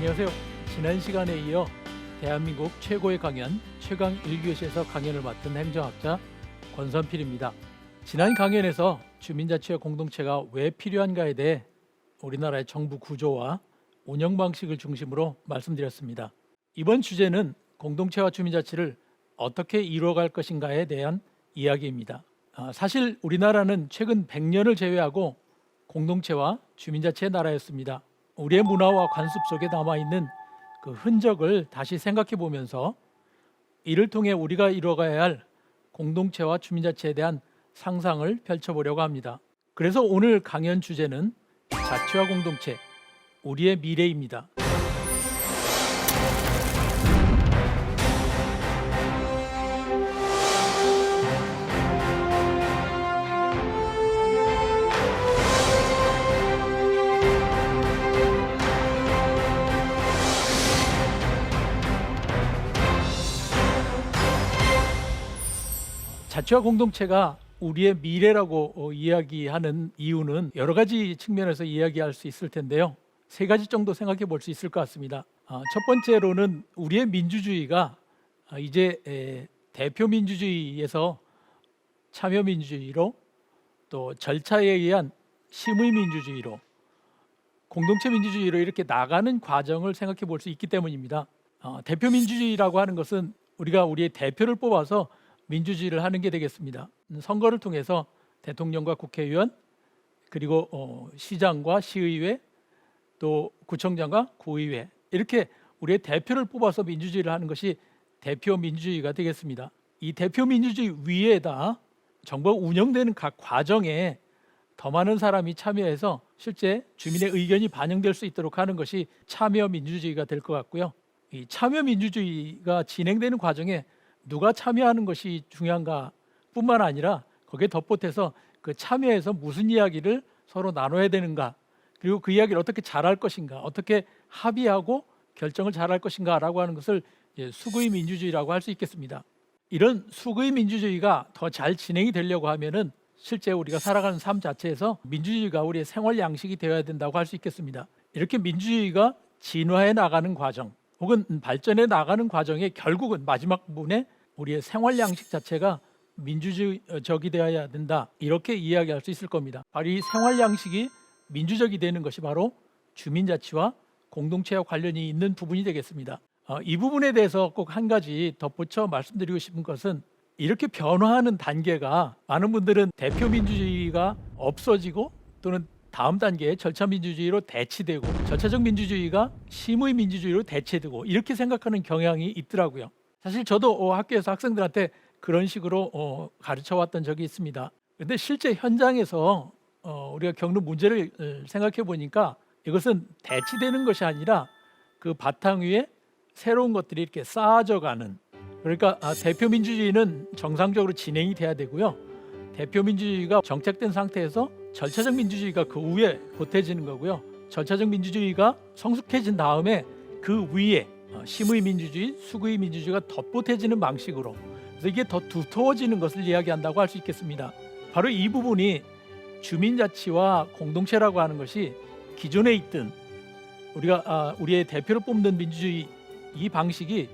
안녕하세요. 지난 시간에 이어 대한민국 최고의 강연 최강 1교시에서 강연을 맡은 행정학자 권선필입니다. 지난 강연에서 주민자치와 공동체가 왜 필요한가에 대해 우리나라의 정부 구조와 운영 방식을 중심으로 말씀드렸습니다. 이번 주제는 공동체와 주민자치를 어떻게 이루어갈 것인가에 대한 이야기입니다. 사실 우리나라는 최근 100년을 제외하고 공동체와 주민자치의 나라였습니다. 우리의 문화와 관습 속에 남아있는 그 흔적을 다시 생각해 보면서 이를 통해 우리가 이루어가야 할 공동체와 주민자치에 대한 상상을 펼쳐보려고 합니다. 그래서 오늘 강연 주제는 자치와 공동체, 우리의 미래입니다. 자치와 공동체가 우리의 미래라고 이야기하는 이유는 여러 가지 측면에서 이야기할 수 있을 텐데요. 세 가지 정도 생각해 볼 수 있을 것 같습니다. 첫 번째로는 우리의 민주주의가 이제 대표 민주주의에서 참여 민주주의로 또 절차에 의한 심의 민주주의로 공동체 민주주의로 이렇게 나가는 과정을 생각해 볼 수 있기 때문입니다. 대표 민주주의라고 하는 것은 우리가 우리의 대표를 뽑아서 민주주의를 하는 게 되겠습니다. 선거를 통해서 대통령과 국회의원 그리고 시장과 시의회 또 구청장과 구의회 이렇게 우리의 대표를 뽑아서 민주주의를 하는 것이 대표 민주주의가 되겠습니다. 이 대표 민주주의 위에다 정부가 운영되는 각 과정에 더 많은 사람이 참여해서 실제 주민의 의견이 반영될 수 있도록 하는 것이 참여 민주주의가 될 것 같고요. 이 참여 민주주의가 진행되는 과정에 누가 참여하는 것이 중요한가 뿐만 아니라 거기에 덧붙여서 그 참여해서 무슨 이야기를 서로 나눠야 되는가 그리고 그 이야기를 어떻게 잘할 것인가 어떻게 합의하고 결정을 잘할 것인가 라고 하는 것을 수구의 민주주의라고 할 수 있겠습니다. 이런 수구의 민주주의가 더 잘 진행이 되려고 하면은 실제 우리가 살아가는 삶 자체에서 민주주의가 우리의 생활 양식이 되어야 된다고 할 수 있겠습니다. 이렇게 민주주의가 진화해 나가는 과정 혹은 발전해 나가는 과정에 결국은 마지막 부분에 우리의 생활 양식 자체가 민주적이 되어야 된다 이렇게 이야기할 수 있을 겁니다. 바로 이 생활 양식이 민주적이 되는 것이 바로 주민자치와 공동체와 관련이 있는 부분이 되겠습니다. 이 부분에 대해서 꼭 한 가지 덧붙여 말씀드리고 싶은 것은 이렇게 변화하는 단계가 많은 분들은 대표 민주주의가 없어지고 또는 다음 단계에 절차 민주주의로 대치되고 절차적 민주주의가 심의 민주주의로 대체되고 이렇게 생각하는 경향이 있더라고요. 사실 저도 학교에서 학생들한테 그런 식으로 가르쳐 왔던 적이 있습니다. 그런데 실제 현장에서 우리가 겪는 문제를 생각해 보니까 이것은 대치되는 것이 아니라 그 바탕 위에 새로운 것들이 이렇게 쌓아져 가는 그러니까 대표 민주주의는 정상적으로 진행이 돼야 되고요. 대표 민주주의가 정착된 상태에서 절차적 민주주의가 그 위에 보태지는 거고요. 절차적 민주주의가 성숙해진 다음에 그 위에 심의 민주주의, 수구의 민주주의가 덧보태지는 방식으로 그래서 이게 더 두터워지는 것을 이야기한다고 할 수 있겠습니다. 바로 이 부분이 주민자치와 공동체라고 하는 것이 기존에 있던 우리가 우리의 대표를 뽑는 민주주의 이 방식이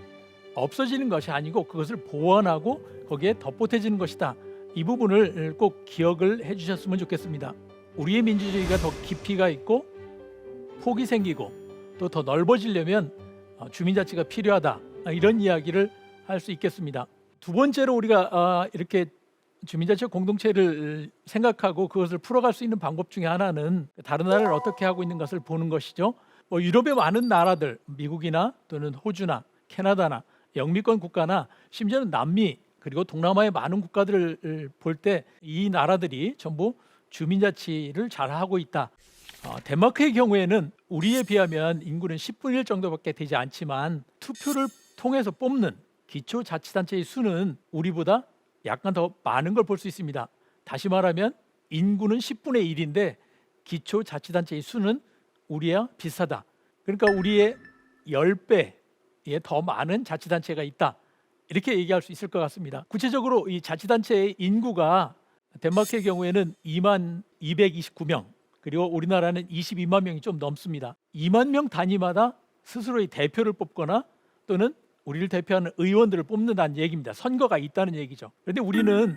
없어지는 것이 아니고 그것을 보완하고 거기에 덧보태지는 것이다. 이 부분을 꼭 기억을 해주셨으면 좋겠습니다. 우리의 민주주의가 더 깊이가 있고 폭이 생기고 또 더 넓어지려면 주민자치가 필요하다. 이런 이야기를 할 수 있겠습니다. 두 번째로 우리가 이렇게 주민자치와 공동체를 생각하고 그것을 풀어갈 수 있는 방법 중에 하나는 다른 나라를 어떻게 하고 있는 것을 보는 것이죠. 유럽의 많은 나라들, 미국이나 또는 호주나 캐나다나 영미권 국가나 심지어는 남미 그리고 동남아의 많은 국가들을 볼 때 이 나라들이 전부 주민자치를 잘하고 있다. 덴마크의 경우에는 우리에 비하면 인구는 10분의 1 정도밖에 되지 않지만 투표를 통해서 뽑는 기초자치단체의 수는 우리보다 약간 더 많은 걸 볼 수 있습니다. 다시 말하면 인구는 10분의 1인데 기초자치단체의 수는 우리와 비슷하다. 그러니까 우리의 10배에 더 많은 자치단체가 있다. 이렇게 얘기할 수 있을 것 같습니다. 구체적으로 이 자치단체의 인구가 덴마크의 경우에는 2만 229명 그리고 우리나라는 22만 명이 좀 넘습니다. 2만 명 단위마다 스스로의 대표를 뽑거나 또는 우리를 대표하는 의원들을 뽑는다는 얘기입니다. 선거가 있다는 얘기죠. 그런데 우리는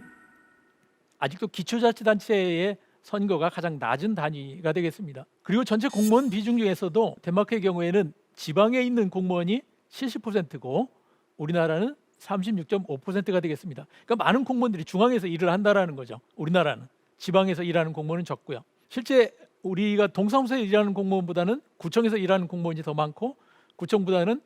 아직도 기초자치단체의 선거가 가장 낮은 단위가 되겠습니다. 그리고 전체 공무원 비중 중에서도 덴마크의 경우에는 지방에 있는 공무원이 70%고 우리나라는 36.5%가 되겠습니다. 그러니까 많은 공무원들이 중앙에서 일을 한다라는 거죠. 우리나라는 지방에서 일하는 공무원은 적고요. 실제 우리가 동사무소에 일하는 공무원보다는 구청에서 일하는 공무원이 더 많고 구청보다는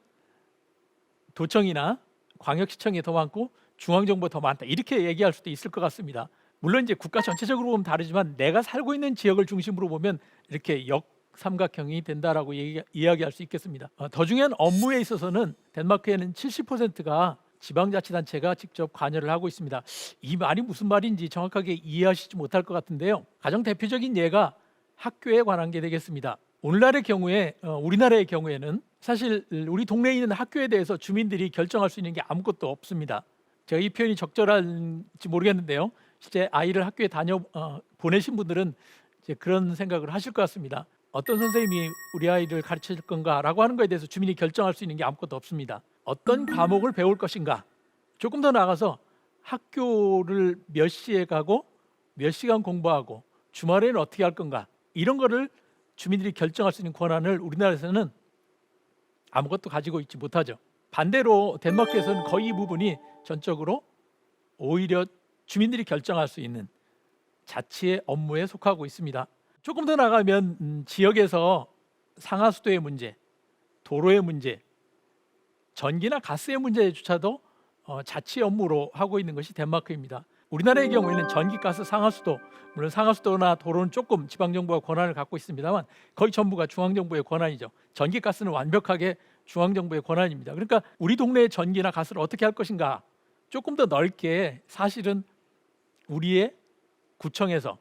도청이나 광역시청이 더 많고 중앙정부가 더 많다. 이렇게 얘기할 수도 있을 것 같습니다. 물론 이제 국가 전체적으로 보면 다르지만 내가 살고 있는 지역을 중심으로 보면 이렇게 역삼각형이 된다라고 이야기할 수 있겠습니다. 더 중요한 업무에 있어서는 덴마크에는 70%가 지방자치단체가 직접 관여를 하고 있습니다. 이 말이 무슨 말인지 정확하게 이해하시지 못할 것 같은데요. 가장 대표적인 예가 학교에 관한 게 되겠습니다. 오늘날의 경우에 우리나라의 경우에는 사실 우리 동네에 있는 학교에 대해서 주민들이 결정할 수 있는 게 아무것도 없습니다. 제가 이 표현이 적절한지 모르겠는데요. 실제 아이를 학교에 보내신 분들은 이제 그런 생각을 하실 것 같습니다. 어떤 선생님이 우리 아이를 가르쳐 줄 건가라고 하는 것에 대해서 주민이 결정할 수 있는 게 아무것도 없습니다. 어떤 과목을 배울 것인가, 조금 더 나아가서 학교를 몇 시에 가고 몇 시간 공부하고 주말에는 어떻게 할 건가, 이런 거를 주민들이 결정할 수 있는 권한을 우리나라에서는 아무것도 가지고 있지 못하죠. 반대로 덴마크에서는 거의 이 부분이 전적으로 오히려 주민들이 결정할 수 있는 자치의 업무에 속하고 있습니다. 조금 더 나가면 지역에서 상하수도의 문제, 도로의 문제, 전기나 가스의 문제조차도 자치 업무로 하고 있는 것이 덴마크입니다. 우리나라의 경우에는 전기, 가스, 상하수도, 물론 상하수도나 도로는 조금 지방정부가 권한을 갖고 있습니다만 거의 전부가 중앙정부의 권한이죠. 전기, 가스는 완벽하게 중앙정부의 권한입니다. 그러니까 우리 동네의 전기나 가스를 어떻게 할 것인가, 조금 더 넓게 사실은 우리의 구청에서,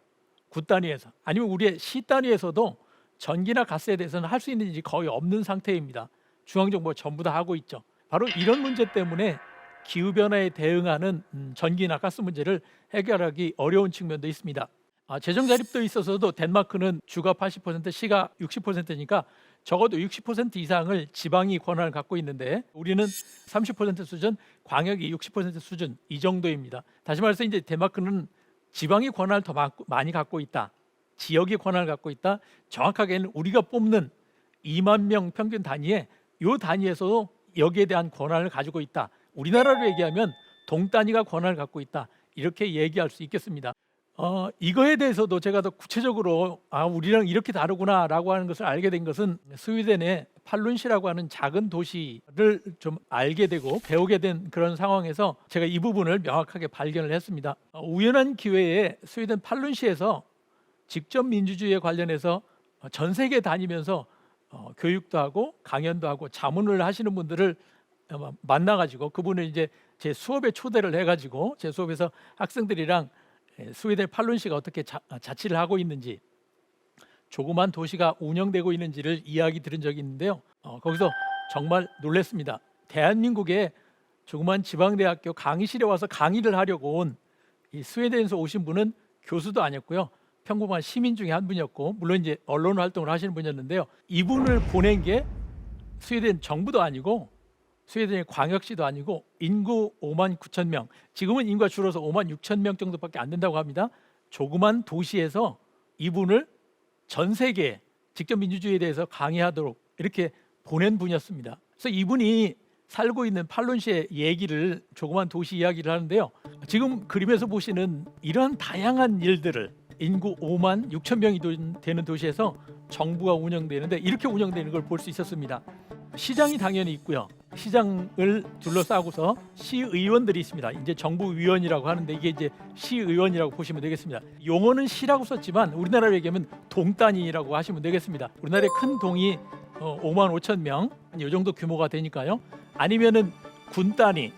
구 단위에서 아니면 우리의 시 단위에서도 전기나 가스에 대해서는 할 수 있는 일이 거의 없는 상태입니다. 중앙정부가 전부 다 하고 있죠. 바로 이런 문제 때문에 기후변화에 대응하는 전기나 가스 문제를 해결하기 어려운 측면도 있습니다. 재정 자립도에 있어서도 덴마크는 주가 80%, 시가 60%니까 적어도 60% 이상을 지방이 권한을 갖고 있는데 우리는 30% 수준, 광역이 60% 수준, 이 정도입니다. 다시 말해서 이제 덴마크는 지방이 권한을 더 많이 갖고 있다, 지역이 권한을 갖고 있다. 정확하게는 우리가 뽑는 2만 명 평균 단위에 이 단위에서도 여기에 대한 권한을 가지고 있다. 우리나라로 얘기하면 동 단위가 권한을 갖고 있다, 이렇게 얘기할 수 있겠습니다. 이거에 대해서도 제가 더 구체적으로 우리랑 이렇게 다르구나라고 하는 것을 알게 된 것은 스웨덴의 팔룬시라고 하는 작은 도시를 좀 알게 되고 배우게 된 그런 상황에서 제가 이 부분을 명확하게 발견을 했습니다. 우연한 기회에 스웨덴 팔룬시에서 직접 민주주의에 관련해서 전 세계 다니면서 교육도 하고 강연도 하고 자문을 하시는 분들을 만나가지고 그분을 이제 제 수업에 초대를 해가지고 제 수업에서 학생들이랑 스웨덴 팔룬시가 어떻게 자치를 하고 있는지, 조그만 도시가 운영되고 있는지를 이야기 들은 적이 있는데요. 거기서 정말 놀랐습니다. 대한민국의 조그만 지방대학교 강의실에 와서 강의를 하려고 온 이 스웨덴에서 오신 분은 교수도 아니었고요, 평범한 시민 중에 한 분이었고, 물론 이제 언론 활동을 하시는 분이었는데요. 이분을 보낸 게 스웨덴 정부도 아니고 스웨덴의 광역시도 아니고 인구 5만 9천 명, 지금은 인구가 줄어서 5만 6천 명 정도밖에 안 된다고 합니다. 조그만 도시에서 이분을 전 세계에 직접 민주주의에 대해서 강의하도록 이렇게 보낸 분이었습니다. 그래서 이분이 살고 있는 팔룬시의 얘기를, 조그만 도시 이야기를 하는데요. 지금 그림에서 보시는 이런 다양한 일들을 인구 5만 6천 명이 되는 도시에서 정부가 운영되는데 이렇게 운영되는 걸 볼 수 있었습니다. 시장이 당연히 있고요. 시장을 둘러싸고서 시의원들이 있습니다. 이제 정부위원이라고 하는데 이게 이제 시의원이라고 보시면 되겠습니다. 용어는 시라고 썼지만 우리나라로 얘기하면 동 단위라고 하시면 되겠습니다. 우리나라의 큰 동이 5만 5천 명, 이 정도 규모가 되니까요. 아니면은 군 단위,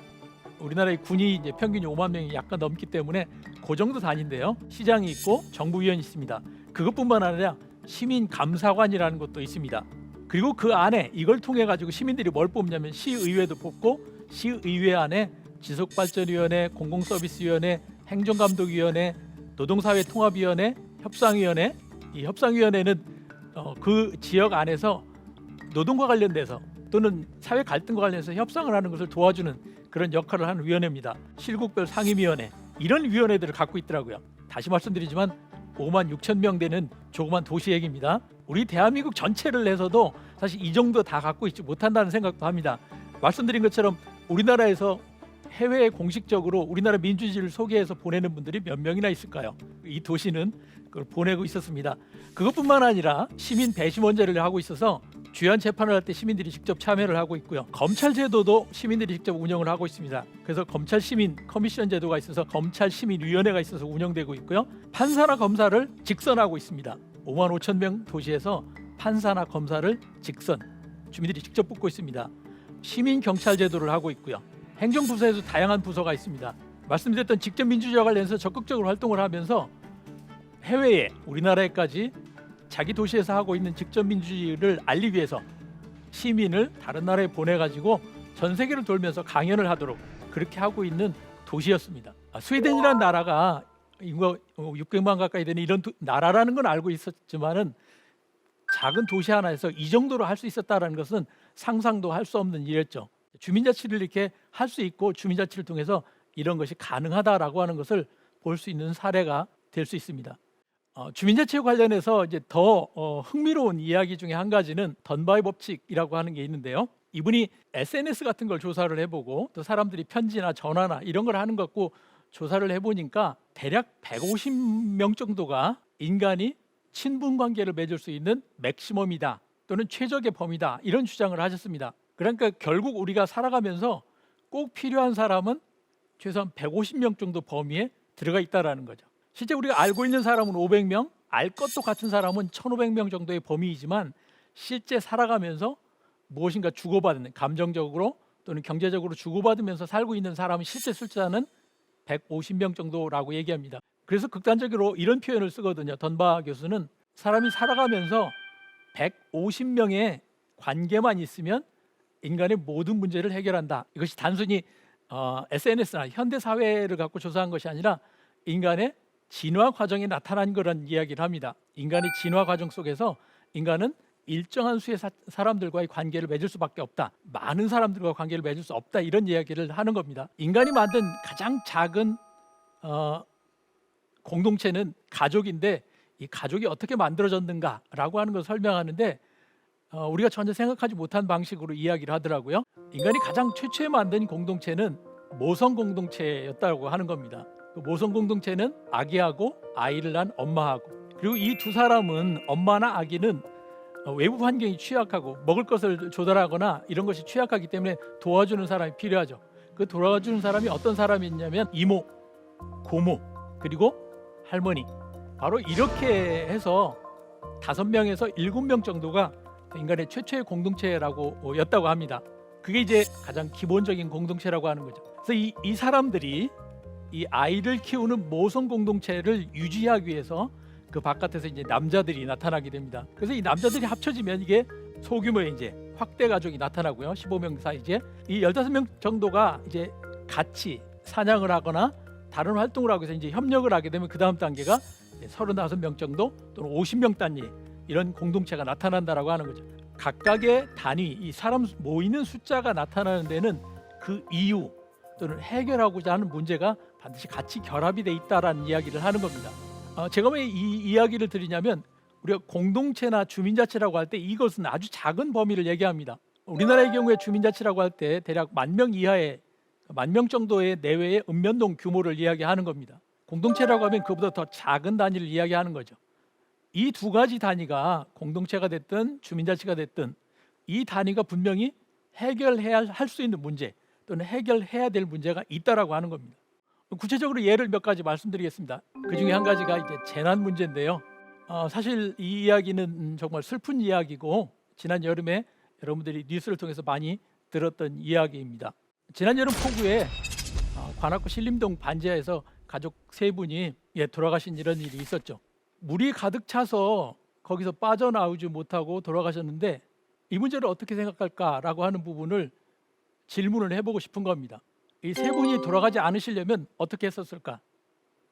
우리나라의 군이 이제 평균이 5만 명이 약간 넘기 때문에 그 정도 단위인데요. 시장이 있고 정부위원이 있습니다. 그것뿐만 아니라 시민감사관이라는 것도 있습니다. 그리고 그 안에 이걸 통해 가지고 시민들이 뭘 뽑냐면 시의회도 뽑고, 시의회 안에 지속발전위원회, 공공서비스위원회, 행정감독위원회, 노동사회통합위원회, 협상위원회, 이 협상위원회는 그 지역 안에서 노동과 관련돼서 또는 사회 갈등과 관련해서 협상을 하는 것을 도와주는 그런 역할을 하는 위원회입니다. 실국별 상임위원회, 이런 위원회들을 갖고 있더라고요. 다시 말씀드리지만 5만 6천 명 되는 조그만 도시액입니다. 우리 대한민국 전체를 해서도 사실 이 정도 다 갖고 있지 못한다는 생각도 합니다. 말씀드린 것처럼 우리나라에서 해외에 공식적으로 우리나라 민주주의를 소개해서 보내는 분들이 몇 명이나 있을까요? 이 도시는 그걸 보내고 있었습니다. 그것뿐만 아니라 시민 배심원제를 하고 있어서 주요한 재판을 할 때 시민들이 직접 참여를 하고 있고요. 검찰 제도도 시민들이 직접 운영을 하고 있습니다. 그래서 검찰 시민 커미션 제도가 있어서 검찰 시민 위원회가 있어서 운영되고 있고요. 판사나 검사를 직선하고 있습니다. 5만 5천 명 도시에서 판사나 검사를 직선, 주민들이 직접 뽑고 있습니다. 시민 경찰 제도를 하고 있고요. 행정부서에도 다양한 부서가 있습니다. 말씀드렸던 직접 민주주의와 관련해서 적극적으로 활동을 하면서 해외에 우리나라에까지 자기 도시에서 하고 있는 직접 민주주의를 알리기 위해서 시민을 다른 나라에 보내가지고 전 세계를 돌면서 강연을 하도록 그렇게 하고 있는 도시였습니다. 스웨덴이라는 나라가 인구가 600만 가까이 되는 이런 나라라는 건 알고 있었지만은 작은 도시 하나에서 이 정도로 할 수 있었다라는 것은 상상도 할 수 없는 일이었죠. 주민자치를 이렇게 할 수 있고 주민자치를 통해서 이런 것이 가능하다라고 하는 것을 볼 수 있는 사례가 될 수 있습니다. 주민자치에 관련해서 이제 더 흥미로운 이야기 중에 한 가지는 던바이 법칙이라고 하는 게 있는데요. 이분이 SNS 같은 걸 조사를 해보고 또 사람들이 편지나 전화나 이런 걸 하는 것 갖고 조사를 해보니까 대략 150명 정도가 인간이 친분 관계를 맺을 수 있는 맥시멈이다 또는 최적의 범위다 이런 주장을 하셨습니다. 그러니까 결국 우리가 살아가면서 꼭 필요한 사람은 최소한 150명 정도 범위에 들어가 있다라는 거죠. 실제 우리가 알고 있는 사람은 500명, 알 것도 같은 사람은 1,500명 정도의 범위이지만 실제 살아가면서 무엇인가 주고받는, 감정적으로 또는 경제적으로 주고받으면서 살고 있는 사람은 실제 숫자는 150명 정도라고 얘기합니다. 그래서 극단적으로 이런 표현을 쓰거든요. 던바 교수는 사람이 살아가면서 150명의 관계만 있으면 인간의 모든 문제를 해결한다. 이것이 단순히 SNS나 현대 사회를 갖고 조사한 것이 아니라 인간의 진화 과정에 나타난 그런 이야기를 합니다. 인간의 진화 과정 속에서 인간은 일정한 수의 사람들과의 관계를 맺을 수밖에 없다. 많은 사람들과 관계를 맺을 수 없다. 이런 이야기를 하는 겁니다. 인간이 만든 가장 작은 공동체는 가족인데 이 가족이 어떻게 만들어졌는가라고 하는 것을 설명하는데 우리가 전혀 생각하지 못한 방식으로 이야기를 하더라고요. 인간이 가장 최초에 만든 공동체는 모성 공동체였다고 하는 겁니다. 그 모성 공동체는 아기하고 아이를 낳은 엄마하고, 그리고 이 두 사람은, 엄마나 아기는 외부 환경이 취약하고 먹을 것을 조달하거나 이런 것이 취약하기 때문에 도와주는 사람이 필요하죠. 그 도와주는 사람이 어떤 사람이 있냐면 이모, 고모, 그리고 할머니. 바로 이렇게 해서 5명에서 7명 정도가 인간의 최초의 공동체라고 였다고 합니다. 그게 이제 가장 기본적인 공동체라고 하는 거죠. 그래서 이 사람들이 이 아이를 키우는 모성 공동체를 유지하기 위해서 그 바깥에서 이제 남자들이 나타나게 됩니다. 그래서 이 남자들이 합쳐지면 이게 소규모의 이제 확대 가족이 나타나고요. 15명 사이즈에 이 15명 정도가 이제 같이 사냥을 하거나 다른 활동을 하고 해서 이제 협력을 하게 되면 그 다음 단계가 35명 정도 또는 50명 단위 이런 공동체가 나타난다라고 하는 거죠. 각각의 단위, 이 사람 모이는 숫자가 나타나는 데는 그 이유 또는 해결하고자 하는 문제가 반드시 같이 결합이 돼 있다라는 이야기를 하는 겁니다. 제가 왜 이 이야기를 드리냐면 우리가 공동체나 주민자치라고 할 때 이것은 아주 작은 범위를 얘기합니다. 우리나라의 경우에 주민자치라고 할 때 대략 10,000명 이하의 10,000명 정도의 내외의 읍면동 규모를 이야기하는 겁니다. 공동체라고 하면 그보다 더 작은 단위를 이야기하는 거죠. 이 두 가지 단위가 공동체가 됐든 주민자치가 됐든 이 단위가 분명히 해결해야 할 수 있는 문제 또는 해결해야 될 문제가 있다라고 하는 겁니다. 구체적으로 예를 몇 가지 말씀드리겠습니다. 그 중에 한 가지가 이제 재난 문제인데요. 사실 이 이야기는 정말 슬픈 이야기고 지난 여름에 여러분들이 뉴스를 통해서 많이 들었던 이야기입니다. 지난 여름 폭우에 관악구 신림동 반지하에서 가족 3분이 돌아가신 이런 일이 있었죠. 물이 가득 차서 거기서 빠져나오지 못하고 돌아가셨는데 이 문제를 어떻게 생각할까라고 하는 부분을 질문을 해보고 싶은 겁니다. 이 3분이 돌아가지 않으시려면 어떻게 했었을까?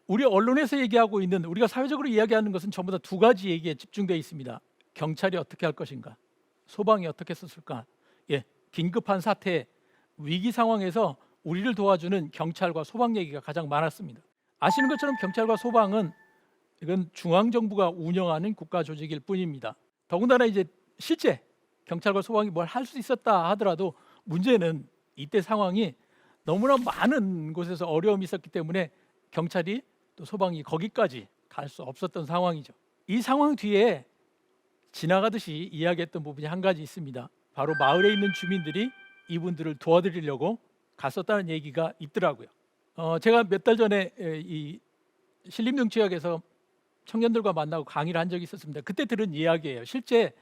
우리 언론에서 얘기하고 있는, 우리가 사회적으로 이야기하는 것은 전부 다 2가지 얘기에 집중되어 있습니다. 경찰이 어떻게 할 것인가? 소방이 어떻게 했었을까? 긴급한 사태, 위기 상황에서 우리를 도와주는 경찰과 소방 얘기가 가장 많았습니다. 아시는 것처럼 경찰과 소방은 이건 중앙정부가 운영하는 국가 조직일 뿐입니다. 더군다나 이제 실제 경찰과 소방이 뭘 할 수 있었다 하더라도 문제는 이때 상황이 너무나 많은 곳에서 어려움이 있었기 때문에 경찰이 또 소방이 거기까지 갈 수 없었던 상황이죠. 이 상황 뒤에 지나가듯이 이야기했던 부분이 한 가지 있습니다. 바로 마을에 있는 주민들이 이분들을 도와드리려고 갔었다는 얘기가 있더라고요. 제가 몇 달 전에 이 신림동 지역에서 청년들과 만나고 강의를 한 적이 있었습니다. 그때 들은 이야기예요. 실제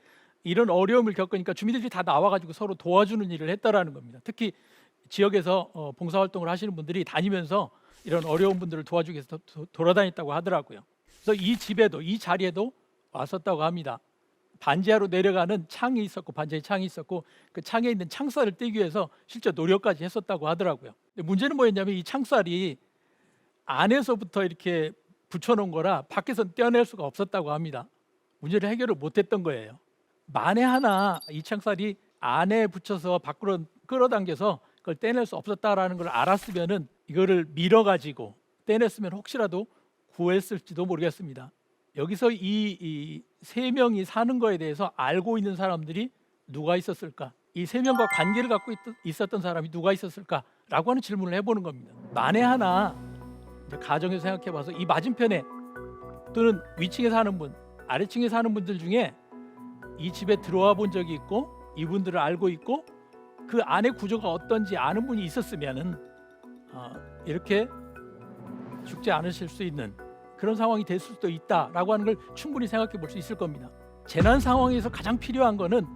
이런 어려움을 겪으니까 주민들이 다 나와가지고 서로 도와주는 일을 했다라는 겁니다. 특히 지역에서 봉사활동을 하시는 분들이 다니면서 이런 어려운 분들을 도와주기 위해서 돌아다녔다고 하더라고요. 그래서 이 집에도, 이 자리에도 왔었다고 합니다. 반지하로 내려가는 창이 있었고, 반지하의 창이 있었고, 그 창에 있는 창살을 떼기 위해서 실제 노력까지 했었다고 하더라고요. 근데 문제는 뭐였냐면 이 창살이 안에서부터 이렇게 붙여놓은 거라 밖에서 떼어낼 수가 없었다고 합니다. 문제를 해결을 못했던 거예요. 만에 하나 이 창살이 안에 붙여서 밖으로 끌어당겨서 그걸 떼낼 수 없었다라는 걸 알았으면은 이거를 밀어가지고 떼냈으면 혹시라도 구했을지도 모르겠습니다. 여기서 이 세 명이 사는 거에 대해서 알고 있는 사람들이 누가 있었을까? 이 세 명과 관계를 갖고 있었던 사람이 누가 있었을까라고 하는 질문을 해보는 겁니다. 만에 하나 가정에서 생각해봐서 이 맞은편에 또는 위층에 사는 분, 아래층에 사는 분들 중에 이 집에 들어와 본 적이 있고 이분들을 알고 있고 그 안의 구조가 어떤지 아는 분이 있었으면은 이렇게 죽지 않으실 수 있는 그런 상황이 될 수도 있다라고 하는 걸 충분히 생각해 볼 수 있을 겁니다. 재난 상황에서 가장 필요한 거는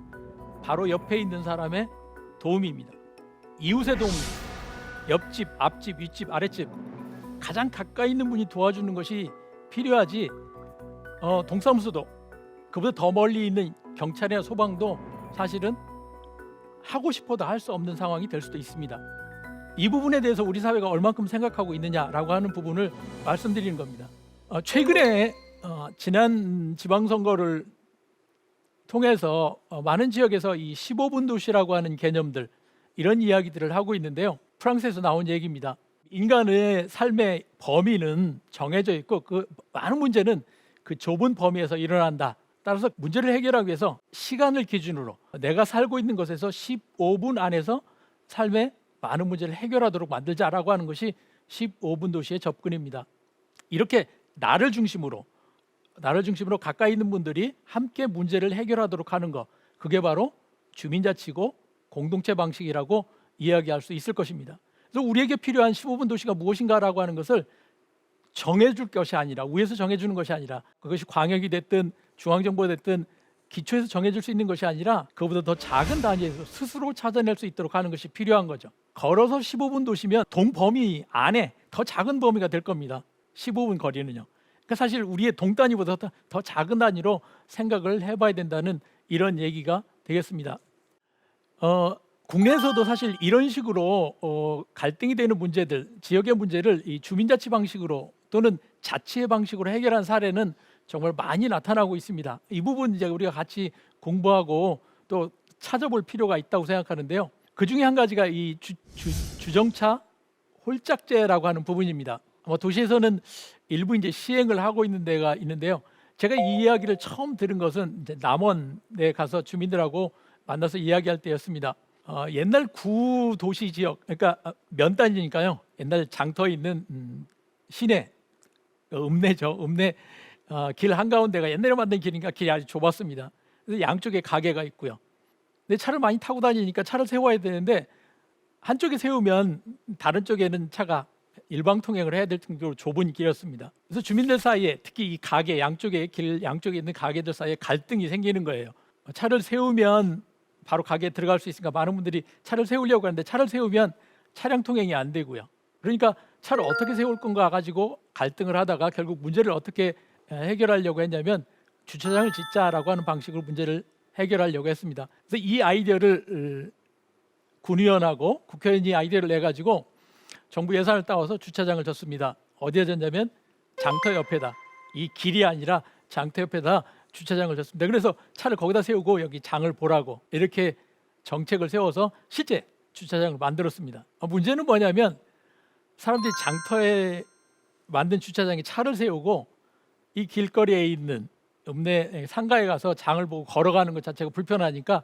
바로 옆에 있는 사람의 도움입니다. 이웃의 도움, 옆집, 앞집, 윗집, 아랫집 가장 가까이 있는 분이 도와주는 것이 필요하지. 동사무소도 그보다 더 멀리 있는 경찰이나 소방도 사실은 하고 싶어도 할 수 없는 상황이 될 수도 있습니다. 이 부분에 대해서 우리 사회가 얼만큼 생각하고 있느냐라고 하는 부분을 말씀드리는 겁니다. 최근에 지난 지방선거를 통해서 많은 지역에서 이 15분 도시라고 하는 개념들 이런 이야기들을 하고 있는데요. 프랑스에서 나온 얘기입니다. 인간의 삶의 범위는 정해져 있고 그 많은 문제는 그 좁은 범위에서 일어난다. 따라서 문제를 해결하기 위해서 시간을 기준으로 내가 살고 있는 곳에서 15분 안에서 삶의 많은 문제를 해결하도록 만들자라고 하는 것이 15분 도시의 접근입니다. 이렇게 나를 중심으로 가까이 있는 분들이 함께 문제를 해결하도록 하는 것, 그게 바로 주민자치고 공동체 방식이라고 이야기할 수 있을 것입니다. 그래서 우리에게 필요한 15분 도시가 무엇인가라고 하는 것을 정해줄 것이 아니라, 위에서 정해주는 것이 아니라, 그것이 광역이 됐든 중앙정부가 됐든 기초에서 정해줄 수 있는 것이 아니라 그보다 더 작은 단위에서 스스로 찾아낼 수 있도록 하는 것이 필요한 거죠. 걸어서 15분 도시면 동범위 안에 더 작은 범위가 될 겁니다. 15분 거리는요. 그러니까 사실 우리의 동단위보다 더 작은 단위로 생각을 해봐야 된다는 이런 얘기가 되겠습니다. 국내에서도 사실 이런 식으로 갈등이 되는 문제들, 지역의 문제를 이 주민자치 방식으로 또는 자치의 방식으로 해결한 사례는 정말 많이 나타나고 있습니다. 이 부분 이제 우리가 같이 공부하고 또 찾아볼 필요가 있다고 생각하는데요. 그 중에 한 가지가 이 주정차 홀짝제라고 하는 부분입니다. 도시에서는 일부 이제 시행을 하고 있는 데가 있는데요. 제가 이 이야기를 처음 들은 것은 이제 남원에 가서 주민들하고 만나서 이야기할 때였습니다. 옛날 구도시 지역, 그러니까 면단지니까요. 옛날 장터에 있는 시내, 읍내죠. 읍내 길 한가운데가 옛날에 만든 길이니까 길이 아주 좁았습니다. 그래서 양쪽에 가게가 있고요. 근데 차를 많이 타고 다니니까 차를 세워야 되는데 한쪽에 세우면 다른 쪽에는 차가 일방통행을 해야 될 정도로 좁은 길이었습니다. 그래서 주민들 사이에 특히 이 가게 양쪽에 있는 가게들 사이에 갈등이 생기는 거예요. 차를 세우면 바로 가게에 들어갈 수 있으니까 많은 분들이 차를 세우려고 하는데 차를 세우면 차량 통행이 안 되고요. 그러니까 차를 어떻게 세울 건가 가지고 갈등을 하다가 결국 문제를 어떻게 해결하려고 했냐면 주차장을 짓자라고 하는 방식으로 문제를 해결하려고 했습니다. 그래서 이 아이디어를 군의원하고 국회의원이 아이디어를 내가지고 정부 예산을 따와서 주차장을 졌습니다. 어디에 졌냐면 장터 옆에다. 이 길이 아니라 장터 옆에다 주차장을 졌습니다. 그래서 차를 거기다 세우고 여기 장을 보라고 이렇게 정책을 세워서 실제 주차장을 만들었습니다. 문제는 뭐냐면 사람들이 장터에 만든 주차장에 차를 세우고 이 길거리에 있는 읍내 상가에 가서 장을 보고 걸어가는 것 자체가 불편하니까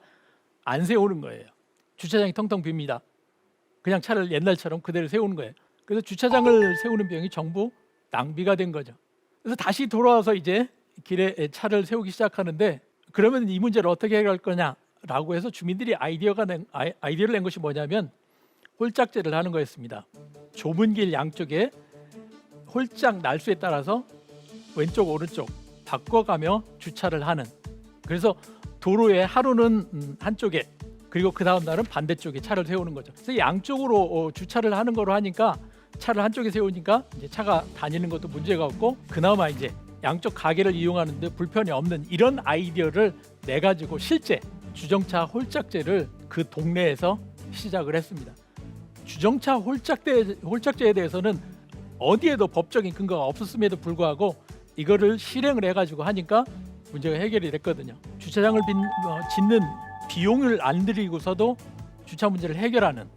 안 세우는 거예요. 주차장이 텅텅 빕니다. 그냥 차를 옛날처럼 그대로 세우는 거예요. 그래서 주차장을 세우는 비용이 전부 낭비가 된 거죠. 그래서 다시 돌아와서 이제 길에 차를 세우기 시작하는데, 그러면 이 문제를 어떻게 해결할 거냐라고 해서 주민들이 아이디어를 낸 것이 뭐냐면 홀짝제를 하는 거였습니다. 좁은 길 양쪽에 홀짝 날수에 따라서 왼쪽 오른쪽 바꿔가며 주차를 하는, 그래서 도로에 하루는 한쪽에 그리고 그 다음 날은 반대쪽에 차를 세우는 거죠. 그래서 양쪽으로 주차를 하는 거로 하니까 차를 한쪽에 세우니까 이제 차가 다니는 것도 문제가 없고 그나마 이제 양쪽 가게를 이용하는데 불편이 없는 이런 아이디어를 내 가지고 실제 주정차 홀짝제를 그 동네에서 시작을 했습니다. 주정차 홀짝제에 대해서는 어디에도 법적인 근거가 없었음에도 불구하고 이거를 실행을 해가지고 하니까 문제가 해결이 됐거든요. 주차장을 짓는 비용을 안 들이고서도 주차 문제를 해결하는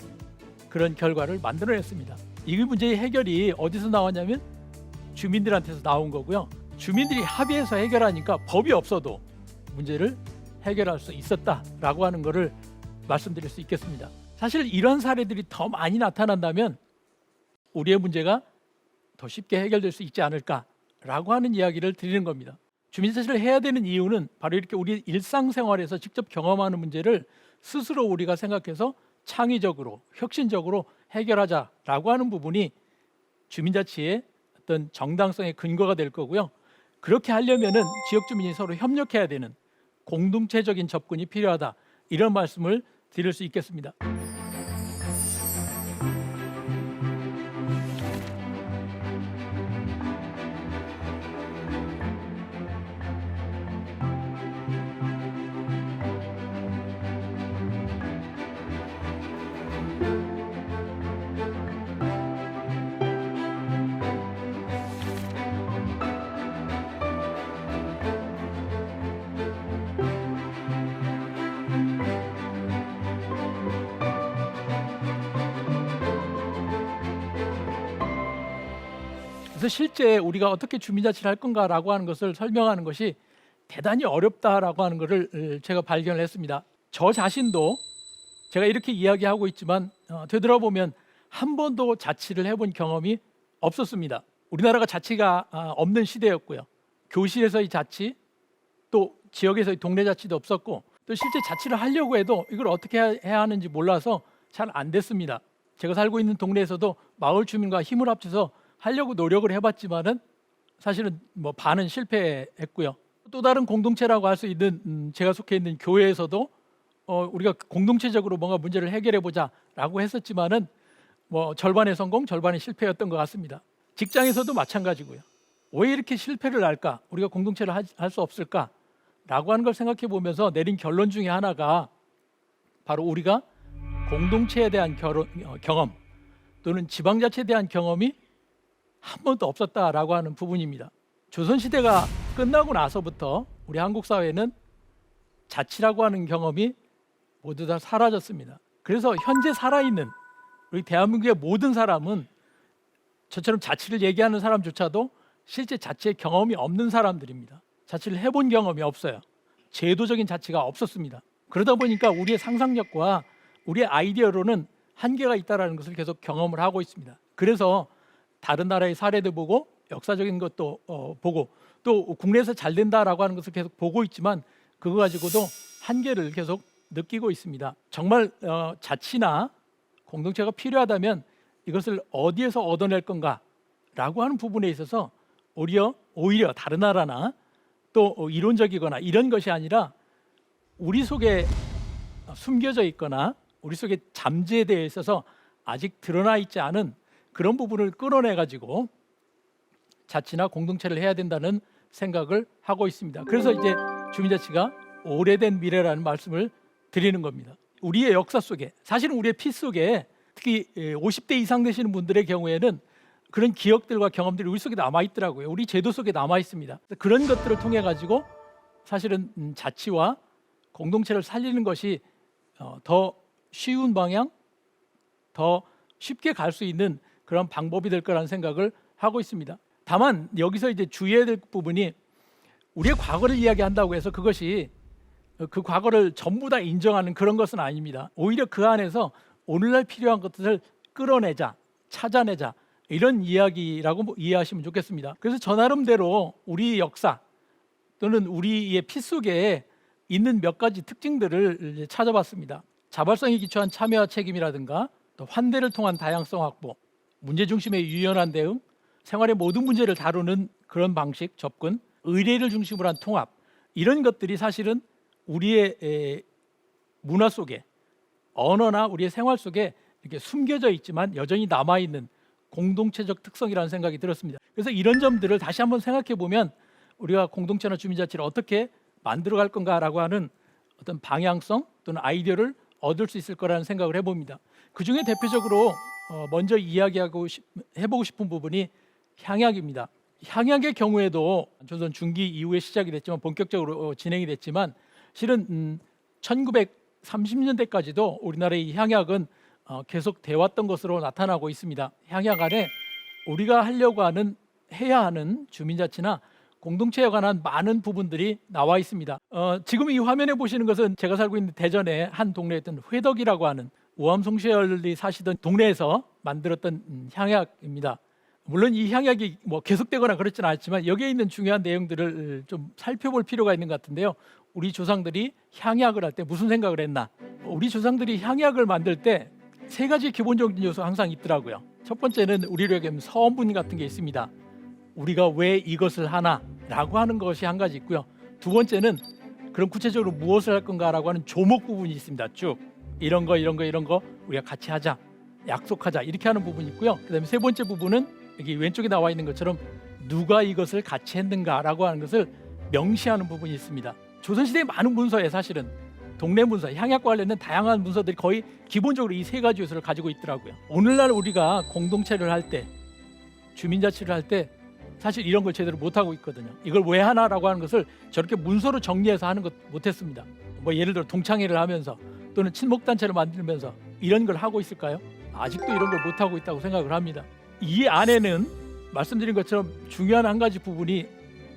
그런 결과를 만들어냈습니다. 이 문제의 해결이 어디서 나왔냐면 주민들한테서 나온 거고요. 주민들이 합의해서 해결하니까 법이 없어도 문제를 해결할 수 있었다라고 하는 것을 말씀드릴 수 있겠습니다. 사실 이런 사례들이 더 많이 나타난다면 우리의 문제가 더 쉽게 해결될 수 있지 않을까라고 하는 이야기를 드리는 겁니다. 주민자치를 해야 되는 이유는 바로 이렇게 우리 일상생활에서 직접 경험하는 문제를 스스로 우리가 생각해서 창의적으로 혁신적으로 해결하자라고 하는 부분이 주민자치의 어떤 정당성의 근거가 될 거고요. 그렇게 하려면은 지역 주민이 서로 협력해야 되는 공동체적인 접근이 필요하다, 이런 말씀을 드릴 수 있겠습니다. 그래서 실제 우리가 어떻게 주민자치를 할 건가라고 하는 것을 설명하는 것이 대단히 어렵다라고 하는 것을 제가 발견을 했습니다. 저 자신도 제가 이렇게 이야기하고 있지만 되돌아보면 한 번도 자치를 해본 경험이 없었습니다. 우리나라가 자치가 없는 시대였고요. 교실에서의 자치, 또 지역에서의 동네 자치도 없었고, 또 실제 자치를 하려고 해도 이걸 어떻게 해야 하는지 몰라서 잘 안 됐습니다. 제가 살고 있는 동네에서도 마을 주민과 힘을 합쳐서 하려고 노력을 해봤지만은 사실은 뭐 반은 실패했고요. 또 다른 공동체라고 할 수 있는 제가 속해 있는 교회에서도 우리가 공동체적으로 뭔가 문제를 해결해 보자라고 했었지만은 뭐 절반의 성공, 절반의 실패였던 것 같습니다. 직장에서도 마찬가지고요. 왜 이렇게 실패를 할까? 우리가 공동체를 할 수 없을까라고 하는 걸 생각해 보면서 내린 결론 중에 하나가 바로 우리가 공동체에 대한 경험 또는 지방자치에 대한 경험이 한 번도 없었다라고 하는 부분입니다. 조선시대가 끝나고 나서부터 우리 한국 사회는 자치라고 하는 경험이 모두 다 사라졌습니다. 그래서 현재 살아있는 우리 대한민국의 모든 사람은 저처럼 자치를 얘기하는 사람조차도 실제 자치의 경험이 없는 사람들입니다. 자치를 해본 경험이 없어요. 제도적인 자치가 없었습니다. 그러다 보니까 우리의 상상력과 우리의 아이디어로는 한계가 있다는 것을 계속 경험을 하고 있습니다. 그래서 다른 나라의 사례도 보고 역사적인 것도 보고 또 국내에서 잘 된다라고 하는 것을 계속 보고 있지만 그거 가지고도 한계를 계속 느끼고 있습니다. 정말 자치나 공동체가 필요하다면 이것을 어디에서 얻어낼 건가라고 하는 부분에 있어서 오히려 다른 나라나 또 이론적이거나 이런 것이 아니라 우리 속에 숨겨져 있거나 우리 속에 잠재되어 있어서 아직 드러나 있지 않은 그런 부분을 끌어내 가지고 자치나 공동체를 해야 된다는 생각을 하고 있습니다. 그래서 이제 주민자치가 오래된 미래라는 말씀을 드리는 겁니다. 우리의 역사 속에, 사실은 우리의 피 속에 특히 50대 이상 되시는 분들의 경우에는 그런 기억들과 경험들이 우리 속에 남아 있더라고요. 우리 제도 속에 남아 있습니다. 그런 것들을 통해 가지고 사실은 자치와 공동체를 살리는 것이 더 쉬운 방향, 더 쉽게 갈 수 있는 그런 방법이 될 거라는 생각을 하고 있습니다. 다만 여기서 이제 주의해야 될 부분이 우리의 과거를 이야기한다고 해서 그것이 그 과거를 전부 다 인정하는 그런 것은 아닙니다. 오히려 그 안에서 오늘날 필요한 것들을 끌어내자, 찾아내자 이런 이야기라고 이해하시면 좋겠습니다. 그래서 저 나름대로 우리 역사 또는 우리의 피 속에 있는 몇 가지 특징들을 찾아봤습니다. 자발성에 기초한 참여와 책임이라든가 또 환대를 통한 다양성 확보, 문제 중심의 유연한 대응, 생활의 모든 문제를 다루는 그런 방식, 접근, 의례를 중심으로 한 통합 이런 것들이 사실은 우리의 문화 속에 언어나 우리의 생활 속에 이렇게 숨겨져 있지만 여전히 남아있는 공동체적 특성이라는 생각이 들었습니다. 그래서 이런 점들을 다시 한번 생각해 보면 우리가 공동체나 주민자치를 어떻게 만들어갈 건가라고 하는 어떤 방향성 또는 아이디어를 얻을 수 있을 거라는 생각을 해봅니다. 그중에 대표적으로 먼저 해보고 싶은 부분이 향약입니다. 향약의 경우에도 조선 중기 이후에 시작이 됐지만 본격적으로 진행이 됐지만 실은 1930년대까지도 우리나라의 이 향약은 계속 돼왔던 것으로 나타나고 있습니다. 향약 안에 우리가 해야 하는 주민자치나 공동체에 관한 많은 부분들이 나와 있습니다. 지금 이 화면에 보시는 것은 제가 살고 있는 대전의 한 동네였던 회덕이라고 하는 우암송시열이 사시던 동네에서 만들었던 향약입니다. 물론 이 향약이 계속되거나 그렇지는 않지만 여기에 있는 중요한 내용들을 좀 살펴볼 필요가 있는 것 같은데요. 우리 조상들이 향약을 할 때 무슨 생각을 했나? 우리 조상들이 향약을 만들 때 세 가지 기본적인 요소가 항상 있더라고요. 첫 번째는 우리에게 서문 같은 게 있습니다. 우리가 왜 이것을 하나라고 하는 것이 한 가지 있고요. 두 번째는 그럼 구체적으로 무엇을 할 건가라고 하는 조목 부분이 있습니다. 쭉 이런 거 우리가 같이 하자, 약속하자 이렇게 하는 부분이 있고요. 그다음에 세 번째 부분은 여기 왼쪽에 나와 있는 것처럼 누가 이것을 같이 했는가라고 하는 것을 명시하는 부분이 있습니다. 조선시대의 많은 문서에 사실은 동네 문서, 향약과 관련된 다양한 문서들이 거의 기본적으로 이 세 가지 요소를 가지고 있더라고요. 오늘날 우리가 공동체를 할 때, 주민자치를 할 때 사실 이런 걸 제대로 못하고 있거든요. 이걸 왜 하나라고 하는 것을 저렇게 문서로 정리해서 하는 것 못했습니다. 예를 들어 동창회를 하면서 또는 친목단체를 만들면서 이런 걸 하고 있을까요? 아직도 이런 걸 못하고 있다고 생각을 합니다. 이 안에는 말씀드린 것처럼 중요한 한 가지 부분이